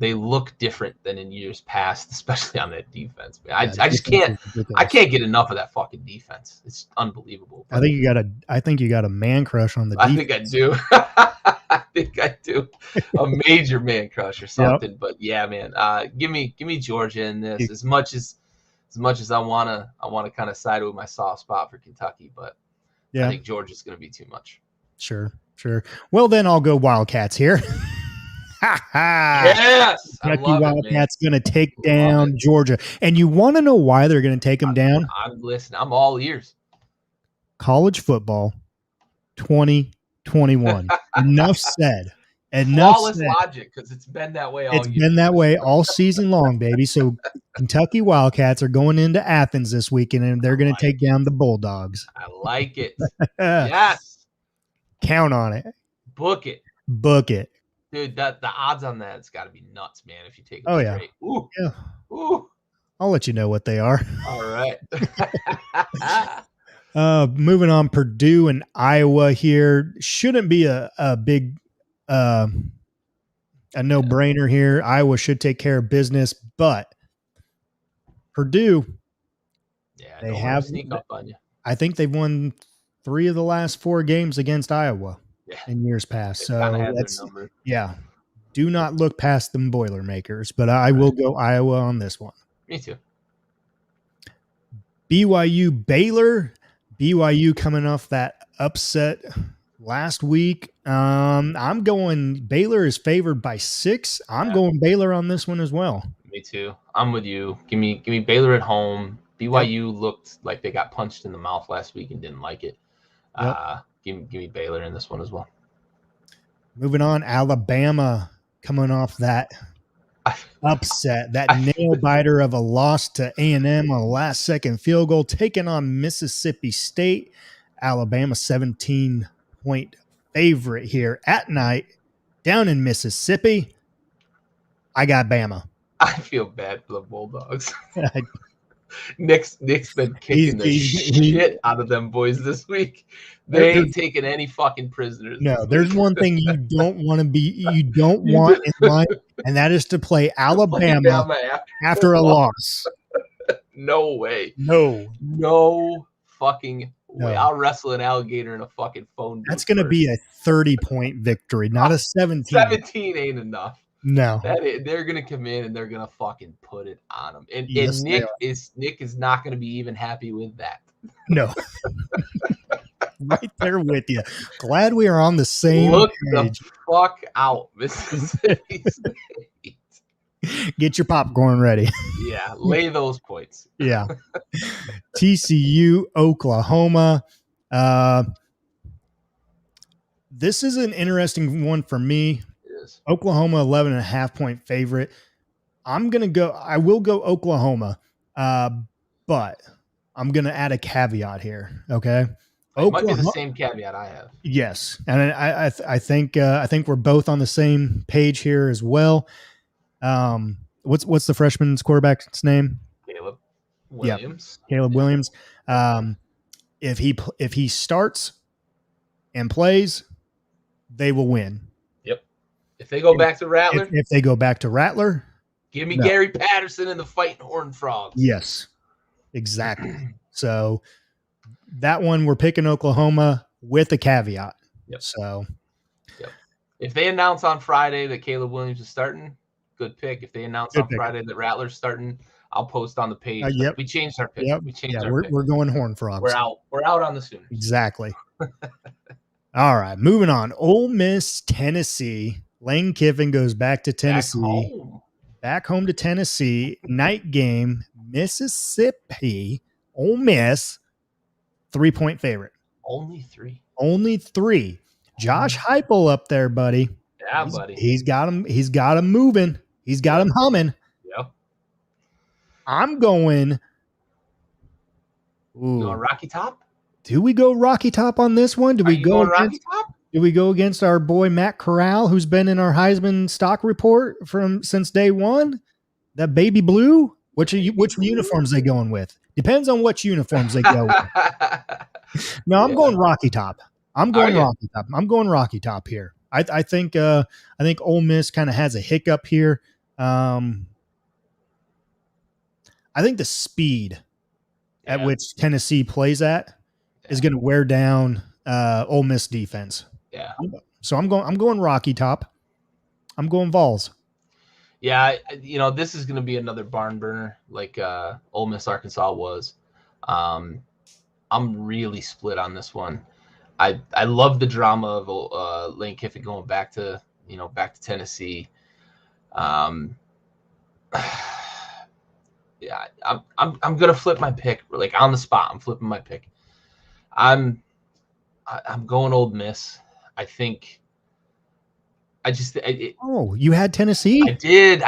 They look different than in years past, especially on that defense. I just can't. I can't get enough of that fucking defense. It's unbelievable. I think you got a man crush on the defense. I think I do. I think I do. A major man crush or something. Yep. But yeah, man. Give me Georgia in this. As much as I wanna kind of side with my soft spot for Kentucky, but I think Georgia's gonna be too much. Sure. Well, then I'll go Wildcats here. Yes, Kentucky Wildcats going to take down Georgia. And you want to know why they're going to take them down? I'm listening. I'm all ears. College football 2021. Enough said. Flawless logic, because it's been that way all year. It's been that way all season long, baby. So Kentucky Wildcats are going into Athens this weekend, and they're going to take down the Bulldogs. I like it. Yes. Count on it. Book it. Dude, the odds on that, it's got to be nuts, man, if you take it straight. Ooh. Yeah. Ooh. I'll let you know what they are. All right. Moving on, Purdue and Iowa here. Shouldn't be a big no-brainer here. Iowa should take care of business, but Purdue, they have sneak up on you. I think they've won 3 of the last 4 games against Iowa in years past. So do not look past them Boilermakers, but I will go Iowa on this one. Me too. BYU Baylor. BYU coming off that upset last week. I'm going Baylor is favored by 6. I'm going Baylor on this one as well. Me too. I'm with you. Give me Baylor at home. BYU looked like they got punched in the mouth last week and didn't like it. Give me Baylor in this one as well. Moving on, Alabama coming off that upset, that nail biter of a loss to A&M on a last-second field goal, taking on Mississippi State. Alabama 17-point favorite here at night down in Mississippi. I got Bama. I feel bad for the Bulldogs. Nick's been kicking the shit out of them boys this week. They ain't taking any fucking prisoners. No, there's one thing you don't want in life, and that is to play Alabama after a loss. No way. No fucking way. I'll wrestle an alligator in a fucking phone booth. That's going to be a 30-point victory, not a 17. 17 ain't enough. No, they're gonna come in and they're gonna fucking put it on them. And Nick is not gonna be even happy with that. No, right there with you. Glad we are on the same Look page. The fuck out, Mississippi State. Get your popcorn ready. Yeah, lay those points. Yeah. TCU, Oklahoma. This is an interesting one for me. Oklahoma 11.5-point favorite. I will go Oklahoma, but I'm going to add a caveat here. Okay. It might be the same caveat I have. Yes. And I think we're both on the same page here as well. What's the freshman's quarterback's name? Caleb Williams. Yeah, Caleb Williams. If he starts and plays, they will win. If they go back to Rattler? If they go back to Rattler. Give me Gary Patterson and the Fighting Horned Frogs. Yes, exactly. So that one, we're picking Oklahoma with a caveat. Yep. So if they announce on Friday that Caleb Williams is starting, good pick. If they announce on Friday that Rattler's starting, I'll post on the page. We changed our pick. We changed our pick. We're going Horned Frogs. We're out on the Sooners. Exactly. All right, moving on. Ole Miss, Tennessee. Lane Kiffin goes back to Tennessee. Back home to Tennessee. Night game, Mississippi. Ole Miss, 3-point favorite. Only 3. Josh Heupel up there, buddy. Yeah, buddy. He's got him moving. He's got him humming. Yep. I'm going. Rocky Top? Do we go Rocky Top on this one? Do we go Rocky Top? Do we go against our boy Matt Corral, who's been in our Heisman stock report since day one? That baby blue. Which uniforms they going with? Depends on which uniforms they go with. No, I'm going Rocky Top. I'm Are going you? Rocky Top. I'm going Rocky Top here. I think Ole Miss kind of has a hiccup here. I think the speed at which Tennessee plays at is going to wear down Ole Miss defense. Yeah. So I'm going Rocky Top. I'm going Vols. Yeah, this is going to be another barn burner like Ole Miss Arkansas was. I'm really split on this one. I love the drama of Lane Kiffin going back to Tennessee. Yeah, I'm gonna flip my pick like on the spot. I'm flipping my pick. I'm going Ole Miss. I think. You had Tennessee? I did.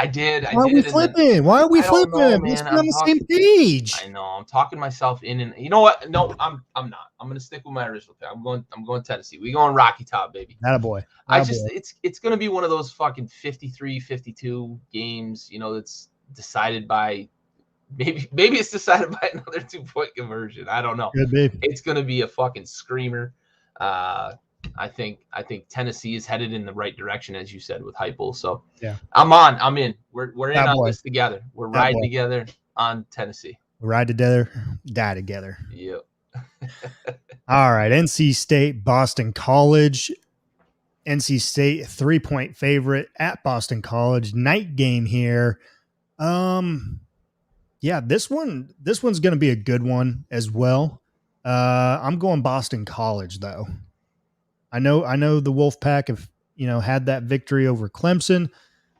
Why are we flipping? Why are we flipping? Let's be on the same page. I know. I'm talking myself in, and you know what? No, I'm not. I'm gonna stick with my original pick. I'm going Tennessee. We going Rocky Top, baby. Attaboy. It's gonna be one of those fucking 53-52 games. That's decided by maybe it's decided by another 2-point conversion. I don't know. Good, baby. It's gonna be a fucking screamer. I think Tennessee is headed in the right direction, as you said, with Heupel. So yeah, I'm in. We're in on this together. We're riding together on Tennessee. We ride together, die together. Yep. All right, NC State, Boston College. NC State 3-point favorite at Boston College. Night game here. Yeah, this one's going to be a good one as well. I'm going Boston College though. I know the Wolfpack have had that victory over Clemson,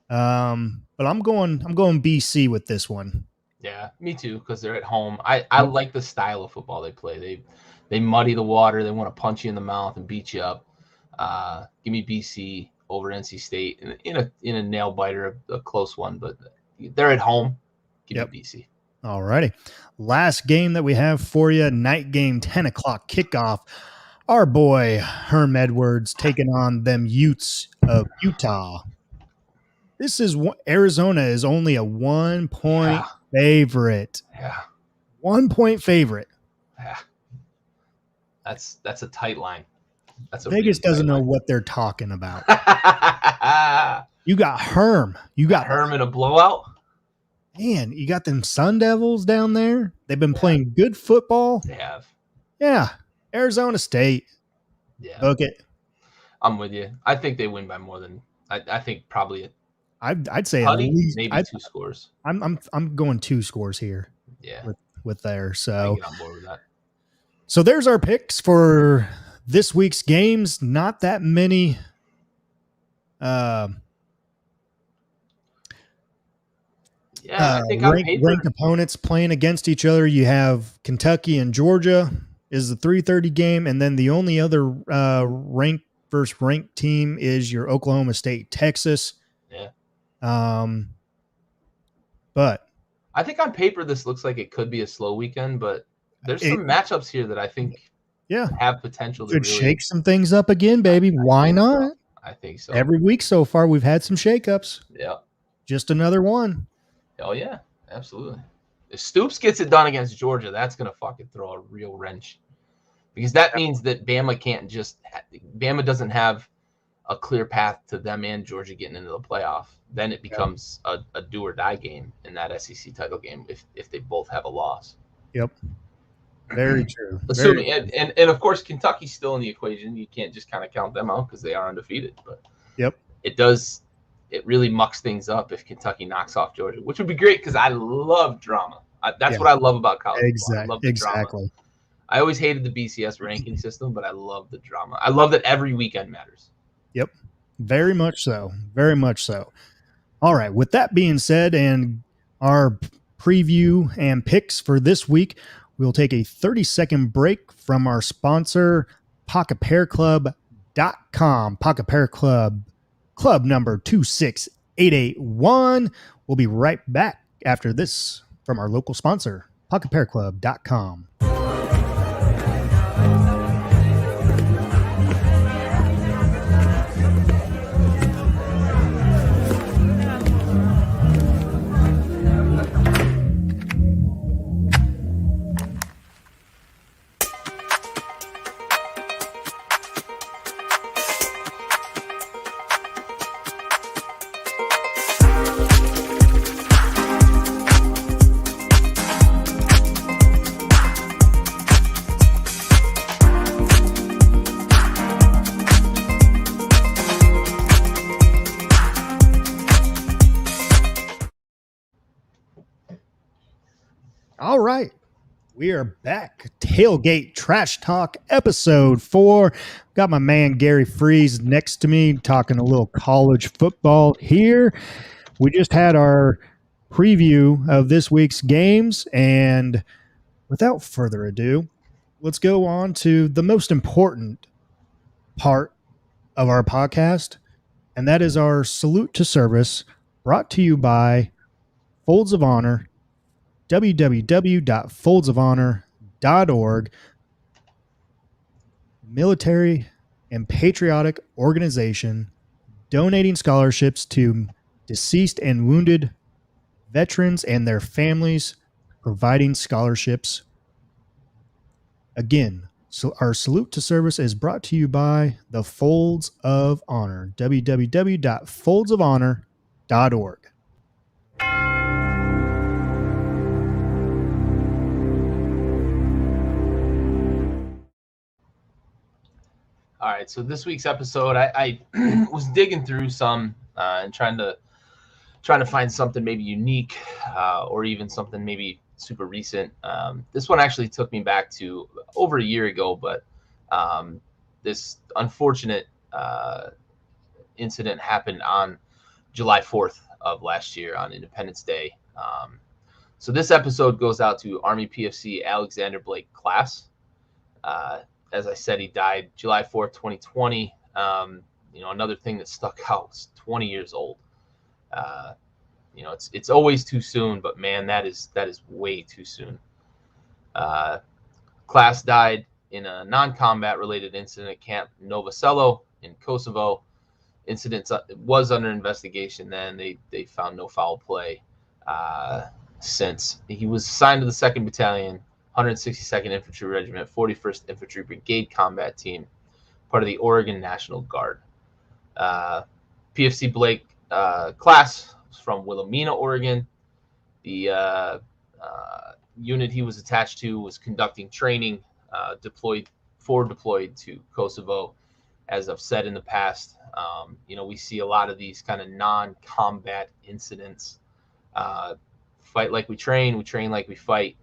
but I'm going BC with this one. Yeah, me too, because they're at home. I like the style of football they play. They muddy the water. They want to punch you in the mouth and beat you up. Give me BC over NC State in a nail biter, a close one, but they're at home. Give me BC. All righty. Last game that we have for you, night game, 10 o'clock kickoff. Our boy Herm Edwards taking on them Utes of Utah. This is Arizona is only a 1-point favorite. Yeah. 1-point favorite. Yeah. That's a tight line. Vegas doesn't know what they're talking about. You got Herm. You got Herm in a blowout. Man, you got them Sun Devils down there. They've been playing good football. They have. Yeah. Arizona State. Yeah. Book it. I'm with you. I think they win by more than I think probably I'd say at least maybe 2 scores. I'm going 2 scores here. Yeah. With there. So I get on board with that. So there's our picks for this week's games. Not that many I think ranked opponents playing against each other. You have Kentucky and Georgia is the 3:30 game, and then the only other ranked versus ranked team is your Oklahoma State, Texas. Yeah. But I think on paper this looks like it could be a slow weekend, but there's some matchups here that I think have potential to really shake some things up again, baby. Why not? So. I think so. Every week so far we've had some shakeups. Yeah. Just another one. Oh yeah, absolutely. If Stoops gets it done against Georgia, that's gonna fucking throw a real wrench, because that means that Bama doesn't have a clear path to them and Georgia getting into the playoff. Then it becomes a do or die game in that SEC title game if they both have a loss. Yep. Very true. Assuming and of course Kentucky's still in the equation. You can't just kind of count them out because they are undefeated. But it really mucks things up if Kentucky knocks off Georgia, which would be great because I love drama. That's what I love about college football. I love the drama. I always hated the BCS ranking system, but I love the drama. I love that every weekend matters. Yep. Very much so. Very much so. All right. With that being said, and our preview and picks for this week, we'll take a 30-second break from our sponsor, PocketPairClub.com. Pocket Pair Club, club number 26881. We'll be right back after this from our local sponsor, PocketPairClub.com. right. We are back. Tailgate Trash Talk episode 4. Got my man Gary Freeze next to me talking a little college football here. We just had our preview of this week's games, and without further ado, let's go on to the most important part of our podcast, and that is our salute to service brought to you by Folds of Honor, www.foldsofhonor.org, military and patriotic organization donating scholarships to deceased and wounded veterans and their families, providing scholarships. Again, so our salute to service is brought to you by the Folds of Honor, www.foldsofhonor.org. All right, so this week's episode, I was digging through some and trying to find something maybe unique or even something maybe super recent. This one actually took me back to over a year ago, but this unfortunate incident happened on July 4th of last year on Independence Day. So this episode goes out to Army PFC Alexander Blake Class. As I said, he died July 4th, 2020. Another thing that stuck out was 20 years old. It's always too soon, but man, that is way too soon. Class died in a non-combat related incident at Camp Novosello in Kosovo. Incident was under investigation then. They found no foul play since. He was assigned to the 2nd Battalion, 162nd Infantry Regiment, 41st Infantry Brigade Combat Team, part of the Oregon National Guard. PFC Blake Class was from Wilhelmina, Oregon. The unit he was attached to was conducting training, deployed to Kosovo. As I've said in the past, we see a lot of these kind of non-combat incidents. Fight like we train like we fight.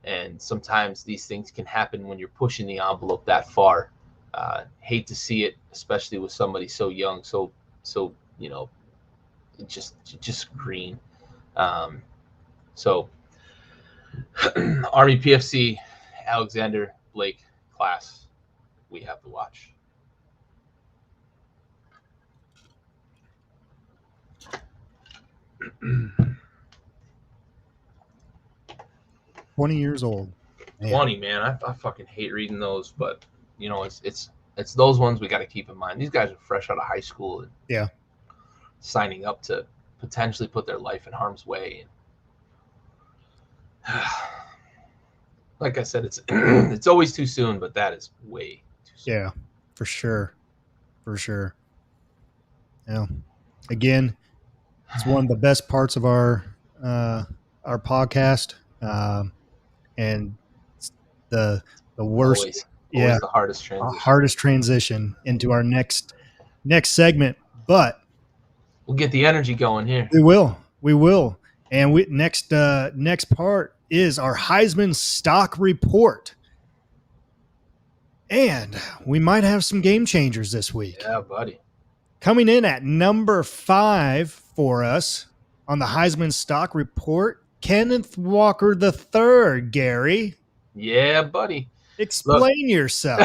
And sometimes these things can happen when you're pushing the envelope that far. Hate to see it, especially with somebody so young, so just green. So Army PFC Alexander Blake Class, we have to watch. Man. 20 years old. Man. 20, man. I fucking hate reading those, but it's those ones we got to keep in mind. These guys are fresh out of high school and signing up to potentially put their life in harm's way. And like I said, it's always too soon, but that is way too soon. Yeah, for sure. Yeah. Again, it's one of the best parts of our podcast. And the worst, always the hardest transition into our next segment, but we'll get the energy going here. We will. And next part is our Heisman Stock Report, and we might have some game changers this week. Yeah, buddy. Coming in at number 5 for us on the Heisman Stock Report, Kenneth Walker III, Gary. Yeah, buddy. Explain yourself.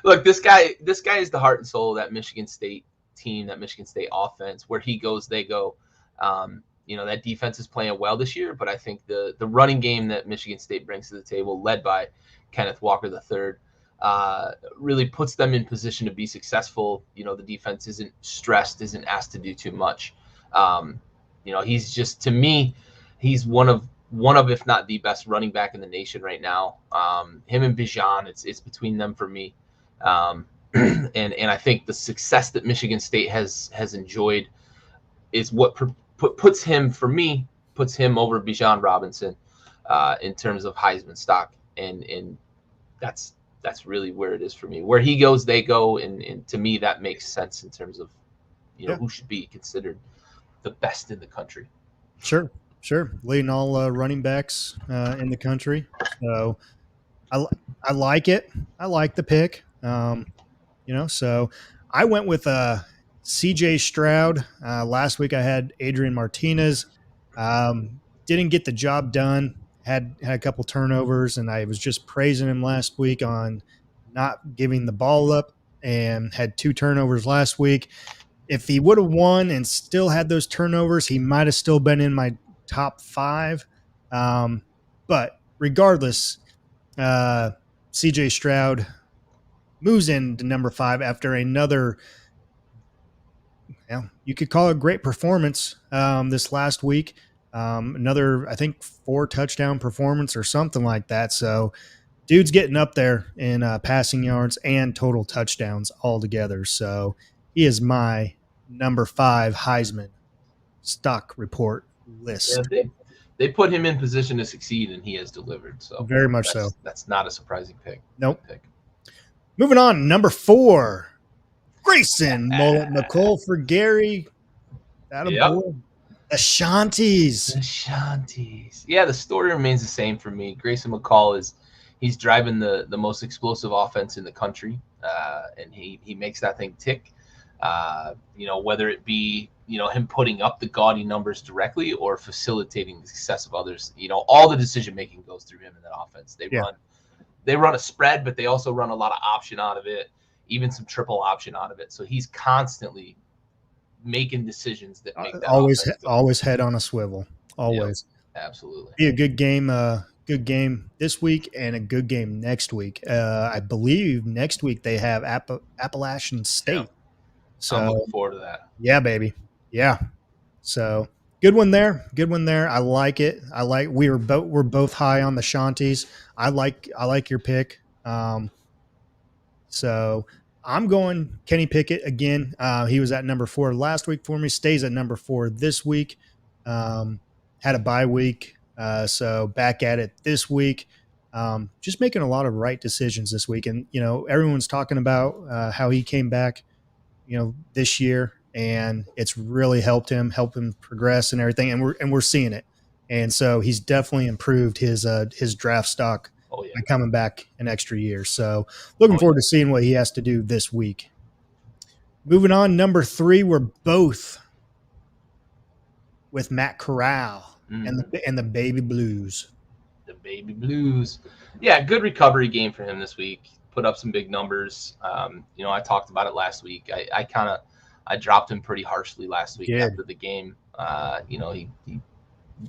Look, this guy is the heart and soul of that Michigan State team, that Michigan State offense. Where he goes, they go. That defense is playing well this year, but I think the running game that Michigan State brings to the table, led by Kenneth Walker III, really puts them in position to be successful. The defense isn't stressed, isn't asked to do too much. He's just, to me, he's one of, if not the best running back in the nation right now. Him and Bijan, it's between them for me. And I think the success that Michigan State has enjoyed is what puts him over Bijan Robinson in terms of Heisman stock. And that's really where it is for me. Where he goes, they go. And to me, that makes sense in terms of, who should be considered the best in the country. Sure. Sure. Leading all running backs in the country. So I, I like it. I like the pick. So I went with CJ Stroud. Last week I had Adrian Martinez. Didn't get the job done. Had a couple turnovers, and I was just praising him last week on not giving the ball up, and had 2 turnovers last week. If he would have won and still had those turnovers, he might have still been in my top 5. But regardless, uh, CJ Stroud moves into number 5 after another, you could call it a great performance this last week. Another, I think, 4 touchdown performance or something like that. So, dude's getting up there in passing yards and total touchdowns altogether. So, he is my number 5 Heisman Stock Report Yeah, list. they put him in position to succeed, and he has delivered. So Very much so. that's not a surprising pick. Nope. Moving on, number 4, Grayson Mullet McCall for Gary. That a boy. Ashantis. Ashantis. Yeah, the story remains the same for me. Grayson McCall he's driving the most explosive offense in the country, and he makes that thing tick. Whether it be him putting up the gaudy numbers directly or facilitating the success of others. All the decision making goes through him in that offense. They run a spread, but they also run a lot of option out of it, even some triple option out of it. So he's constantly making decisions that make that always head on a swivel. Always. Yep, absolutely. Be a good game this week and a good game next week. I believe next week they have Appalachian State. Yeah. So I'm looking forward to that. Yeah, baby. Yeah. So good one there. I like it. We're both high on the Shanties. I like your pick. So I'm going Kenny Pickett again. He was at number 4 last week for me. Stays at number 4 this week. Had a bye week, so back at it this week. Just making a lot of right decisions this week, and everyone's talking about how he came back, this year, and it's really helped him progress and everything, and we're seeing it. And so he's definitely improved his draft stock by coming back an extra year. So looking forward to seeing what he has to do this week. Moving on, number 3, we're both with Matt Corral and the Baby Blues. The Baby Blues. Yeah, good recovery game for him this week. Put up some big numbers. I talked about it last week. I dropped him pretty harshly last week after the game. He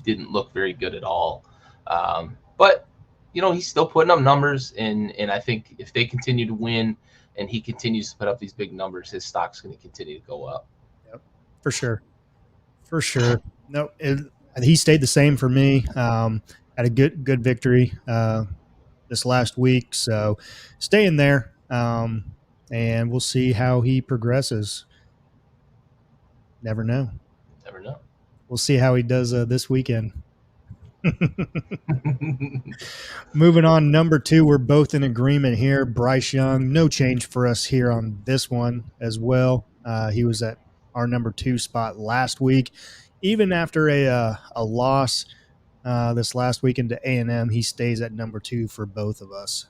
didn't look very good at all. But he's still putting up numbers, and I think if they continue to win and he continues to put up these big numbers, his stock's going to continue to go up. Yep, for sure. No, he stayed the same for me. Had a good victory this last week, so staying there, and we'll see how he progresses. Never know. We'll see how he does this weekend. Moving on, number 2, we're both in agreement here. Bryce Young, no change for us here on this one as well. He was at our number 2 spot last week. Even after a loss this last weekend to A&M, he stays at number 2 for both of us.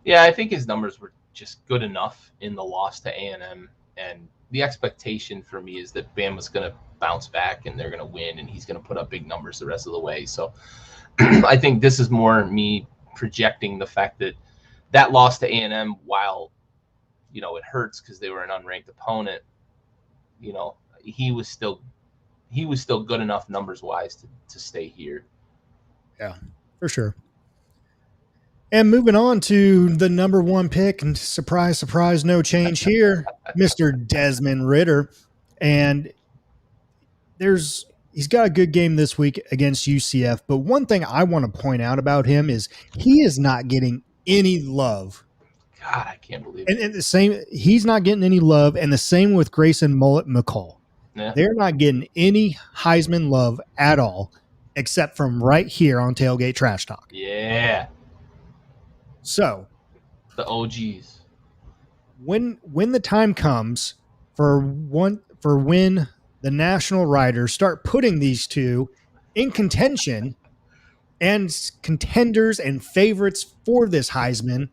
Yeah, I think his numbers were just good enough in the loss to A&M, and the expectation for me is that Bama's going to bounce back and they're going to win, and he's going to put up big numbers the rest of the way. So I think this is more me projecting the fact that loss to A&M, while it hurts because they were an unranked opponent, he was still good enough numbers wise to stay here. Yeah, for sure. And moving on to the number 1 pick, and surprise, no change here, Mr. Desmond Ridder. And he's got a good game this week against UCF. But one thing I want to point out about him is he is not getting any love. God, I can't believe it. And he's not getting any love, and the same with Grayson Mullet McCall. Yeah. They're not getting any Heisman love at all, except from right here on Tailgate Trash Talk. Yeah. So, the OGs. When the time comes for when the national writers start putting these two in contention and contenders and favorites for this Heisman,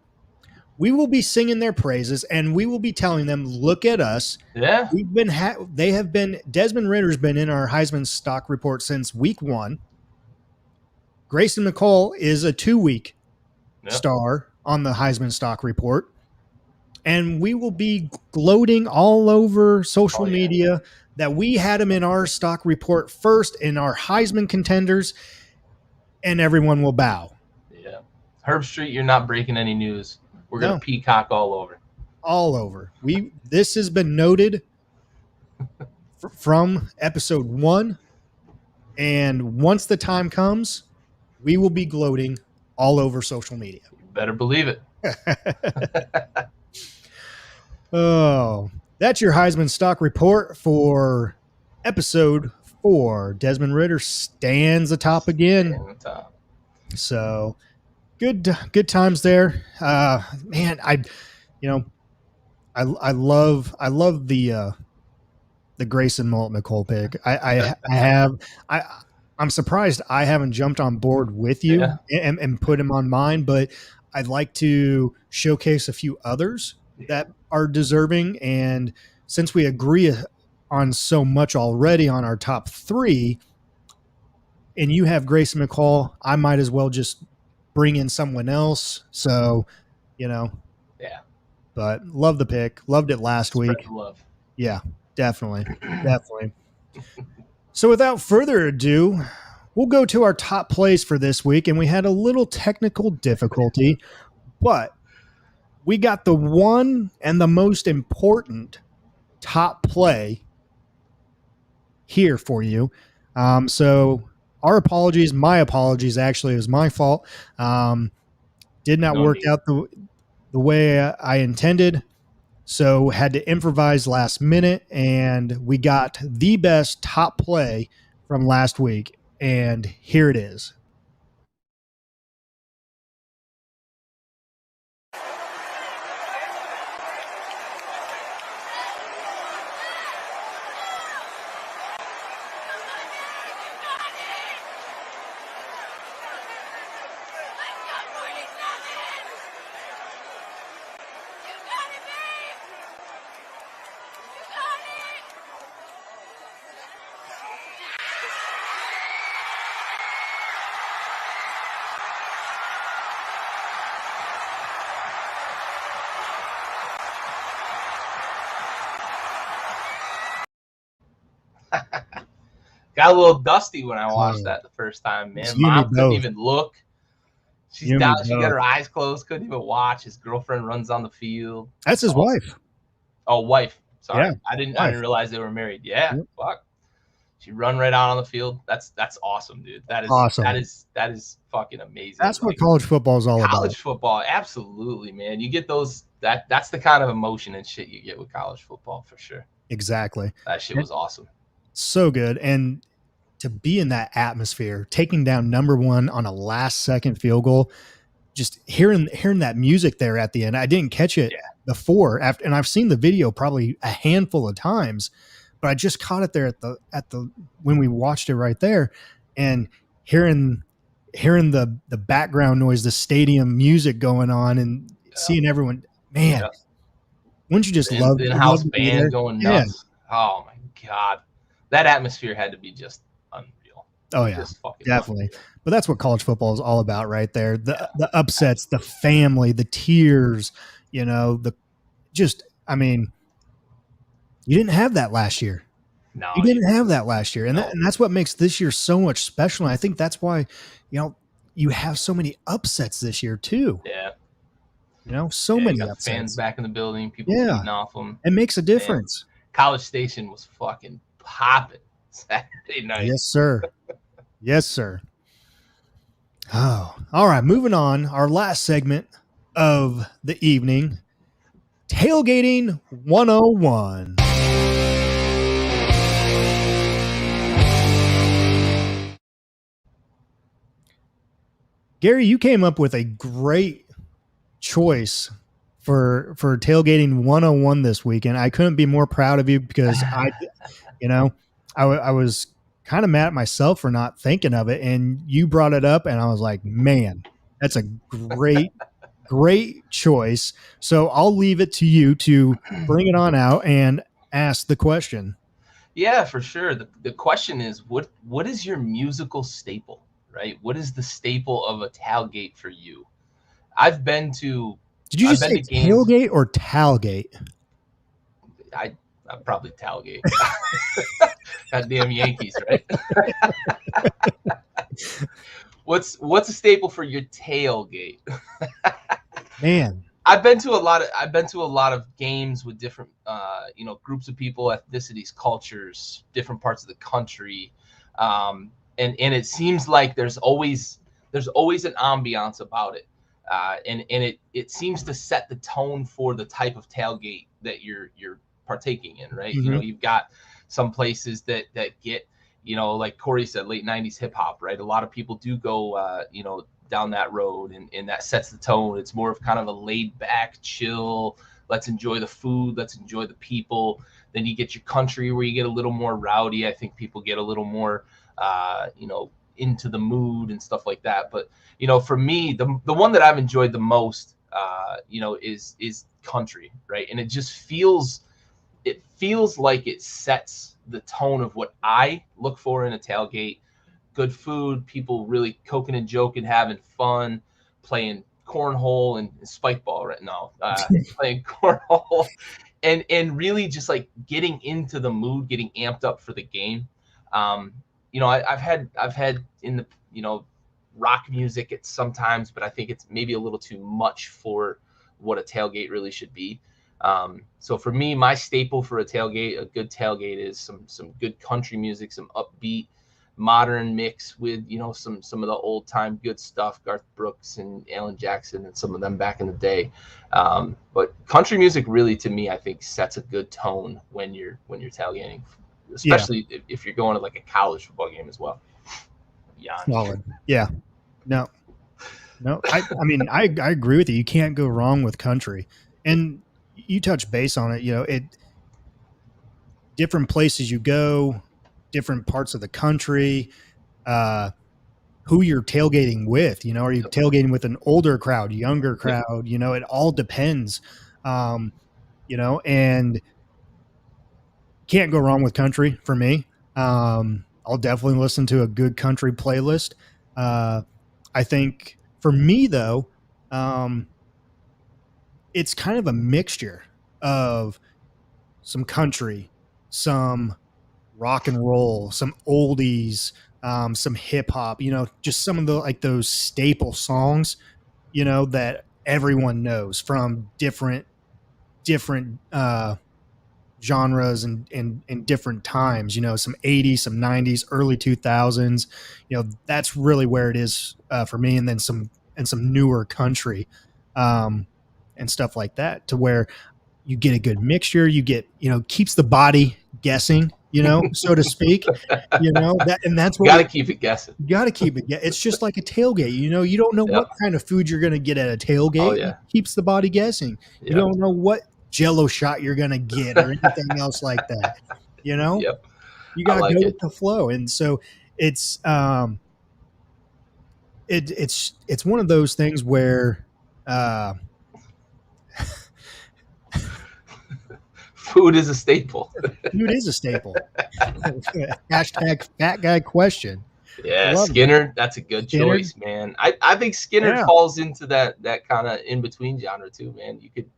we will be singing their praises and we will be telling them, look at us. Yeah. Desmond Ritter's been in our Heisman stock report since week 1. Grayson McCall is a 2-week star on the Heisman stock report. And we will be gloating all over social media that we had him in our stock report first in our Heisman contenders, and everyone will bow. Yeah. Herb Street, you're not breaking any news. We're going to peacock all over. All over. This has been noted from episode 1. And once the time comes, we will be gloating all over social media. You better believe it. Oh, that's your Heisman stock report for episode 4. Desmond Ridder stands atop again. So good times there. Man, I love the Grayson Mullet McCall pick. I'm surprised I haven't jumped on board with you and put him on mine, but I'd like to showcase a few others that are deserving. And since we agree on so much already on our top 3, and you have Grayson McCall, I might as well just bring in someone else. So, Yeah. But love the pick. Loved it last week. Love. Yeah, definitely. Definitely. So without further ado, we'll go to our top plays for this week. And we had a little technical difficulty, but we got the one and the most important top play here for you. So our apologies, my apologies, actually, it was my fault. Did not work out the way I intended. So had to improvise last minute, and we got the best top play from last week. And here it is. Got a little dusty when I watched that the first time, man. Mom couldn't even look. She's down. She got her eyes closed, couldn't even watch. His girlfriend runs on the field. That's his wife. Oh, wife. Sorry. Yeah, I didn't realize they were married. Yeah. Yep. Fuck. She run right out on the field. That's awesome, dude. That is awesome. That is fucking amazing. That's what college football is all about. College football, absolutely, man. You get those. That's the kind of emotion and shit you get with college football for sure. Exactly. That shit was awesome. So good. And to be in that atmosphere, taking down number 1 on a last-second field goal, just hearing that music there at the end. I didn't catch it before, and I've seen the video probably a handful of times, but I just caught it there at the when we watched it right there, and hearing the background noise, the stadium music going on, and seeing everyone. Man, wouldn't you just love the in-house band going nuts? Yeah. Oh my God, that atmosphere had to be just unreal. Oh yeah, definitely. But that's what college football is all about, right there. The upsets, the family, the tears. You didn't have that last year. No, you didn't have that last year, and that's what makes this year so much special. And I think that's why, you have so many upsets this year too. Yeah. So many upsets. Fans back in the building, people feeding off them. It makes a difference. College Station was fucking popping Saturday night. Yes, sir. Yes, sir. Oh, all right. Moving on. Our last segment of the evening, Tailgating 101. Gary, you came up with a great choice for Tailgating 101 this weekend. I couldn't be more proud of you because I was kind of mad at myself for not thinking of it. And you brought it up, and I was like, man, that's a great choice. So I'll leave it to you to bring it on out and ask the question. Yeah, for sure. The question is, what is your musical staple, right? What is the staple of a tailgate for you? I've been to Did you I've just been say to games. tailgate or Talgate? I'm probably tailgate. Goddamn Yankees, right? What's a staple for your tailgate? Man, I've been to a lot of games with different groups of people, ethnicities, cultures, different parts of the country, and it seems like there's always an ambiance about it, and it seems to set the tone for the type of tailgate that you're partaking in, right? mm-hmm. You've got some places that get, like Corey said, late '90s hip hop, right? A lot of people do go, down that road, and that sets the tone. It's more of kind of a laid back, chill, let's enjoy the food, let's enjoy the people. Then you get your country where you get a little more rowdy. I think people get a little more into the mood and stuff like that. But for me, the one that I've enjoyed the most is country, right? And it feels like it sets the tone of what I look for in a tailgate. Good food, people really coking and joking, having fun, playing cornhole and spike ball right now, playing cornhole, and really just like getting into the mood, getting amped up for the game. I've had in the rock music at sometimes, but I think it's maybe a little too much for what a tailgate really should be. So for me, my staple for a good tailgate, is some good country music, some upbeat modern mix with some of the old time good stuff, Garth Brooks and Alan Jackson and some of them back in the day. But country music really, to me, I think sets a good tone when you're tailgating, especially if you're going to like a college football game as well. Yeah. Solid. Yeah. No. I mean, I agree with you. You can't go wrong with country. And you touch base on it. Different places you go, different parts of the country, who you're tailgating with. Are you tailgating with an older crowd, younger crowd? It all depends. And can't go wrong with country for me. I'll definitely listen to a good country playlist. I think for me though, it's kind of a mixture of some country, some rock and roll, some oldies, some hip hop, just some of the like those staple songs, that everyone knows from different genres and different times, some 80s, some 90s, early 2000s, that's really where it is for me. And then some newer country and stuff like that, to where you get a good mixture. You get, keeps the body guessing, so to speak, and that's what you got to keep it guessing. You got to keep it. It's just like a tailgate. You don't know what kind of food you're going to get at a tailgate. Oh, yeah. It keeps the body guessing. Yep. You don't know what Jello shot you're going to get or anything else like that. Yep. You got to go with the flow. And so it's it's one of those things where food is a staple. Food is a staple. Hashtag fat guy question. Yeah, Skinner, that's a good choice, man. I think Skinner falls into that kind of in between genre too, man. You could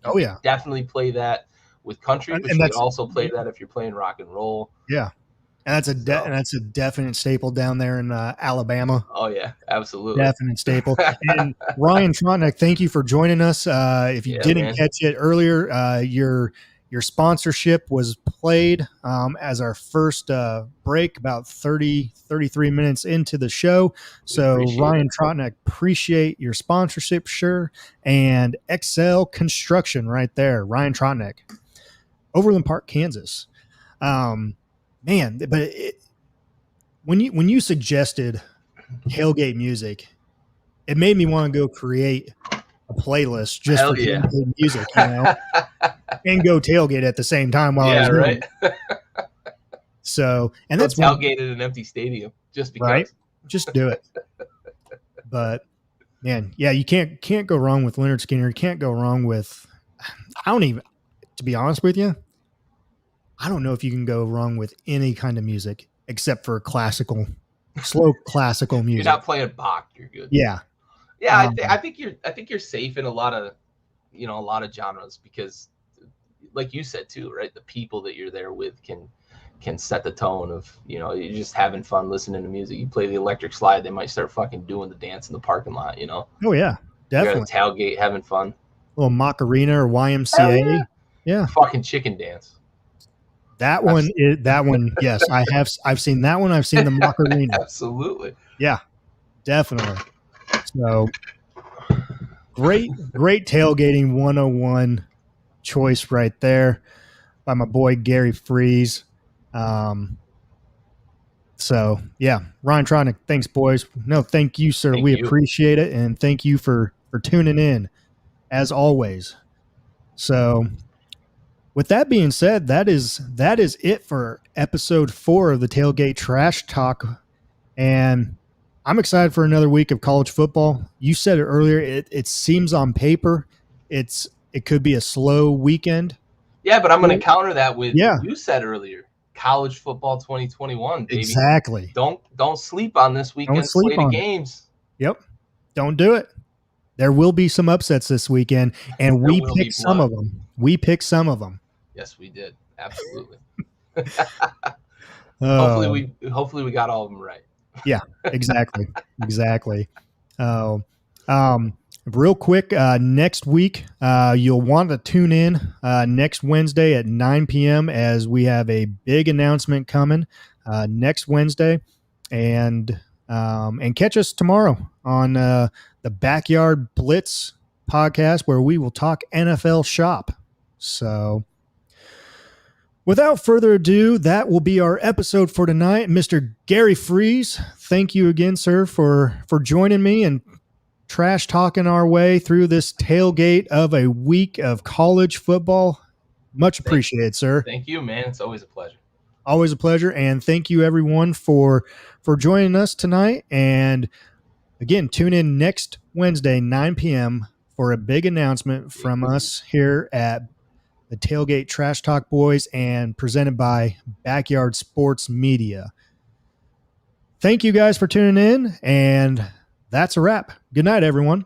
definitely play that with country, but you could also play that if you're playing rock and roll. Yeah. And that's a definite staple down there in Alabama. Oh yeah, absolutely. Definite staple. And Ryan Trotnick, thank you for joining us. If you didn't catch it earlier, your sponsorship was played as our first break, about 33 minutes into the show. So Ryan Trotnick, appreciate your sponsorship, sure. And Excel Construction right there, Ryan Trotnick, Overland Park, Kansas. Man, but when you suggested tailgate music, it made me want to go create a playlist just for tailgate music, and go tailgate at the same time while I was doing it. So, and Go that's one, tailgate at an empty stadium just because. right? Just do it. But man, yeah, you can't go wrong with Leonard Skinner. You can't go wrong with. I don't even, to be honest with you, I don't know if you can go wrong with any kind of music except for classical, slow classical If music. you're not playing Bach, you're good. Yeah. Yeah, I think you're safe in a lot of genres because, like you said too, right? The people that you're there with can set the tone of, you're just having fun listening to music. You play the electric slide, they might start fucking doing the dance in the parking lot. Oh yeah, You're at a definitely. tailgate having fun. A little Macarena or Hell YMCA. yeah. Yeah. Fucking chicken dance. That one is that one. Yes, I've seen that one. I've seen the Macarena. Absolutely. Yeah, definitely. So great tailgating 101 choice right there by my boy Gary Freeze. So yeah, Ryan Tronick, thanks boys. No, thank you, sir. Thank We you. appreciate it, and thank you for tuning in as always. So with that being said, that is it for episode 4 of the Tailgate Trash Talk. And I'm excited for another week of college football. You said it earlier, it seems on paper it could be a slow weekend. Yeah, but I'm going to counter that with Yeah. you said earlier, college football 2021, baby. Exactly. Don't sleep on this weekend slate of games. Yep. Don't do it. There will be some upsets this weekend, and we picked some of them. Yes, we did. Absolutely. Hopefully we got all of them right. Yeah, exactly. Real quick, next week, you'll want to tune in next Wednesday at 9 p.m. as we have a big announcement coming next Wednesday, and catch us tomorrow on the Backyard Blitz podcast where we will talk NFL shop. So without further ado, that will be our episode for tonight. Mr. Gary Freeze, thank you again, sir, for joining me and trash talking our way through this tailgate of a week of college football. Much appreciated, sir. Thank you, man. It's always a pleasure. Always a pleasure. And thank you, everyone, for joining us tonight. And again, tune in next Wednesday, 9 p.m. for a big announcement from us here at the Tailgate Trash Talk Boys and presented by Backyard Sports Media. Thank you guys for tuning in, and that's a wrap. Good night, everyone.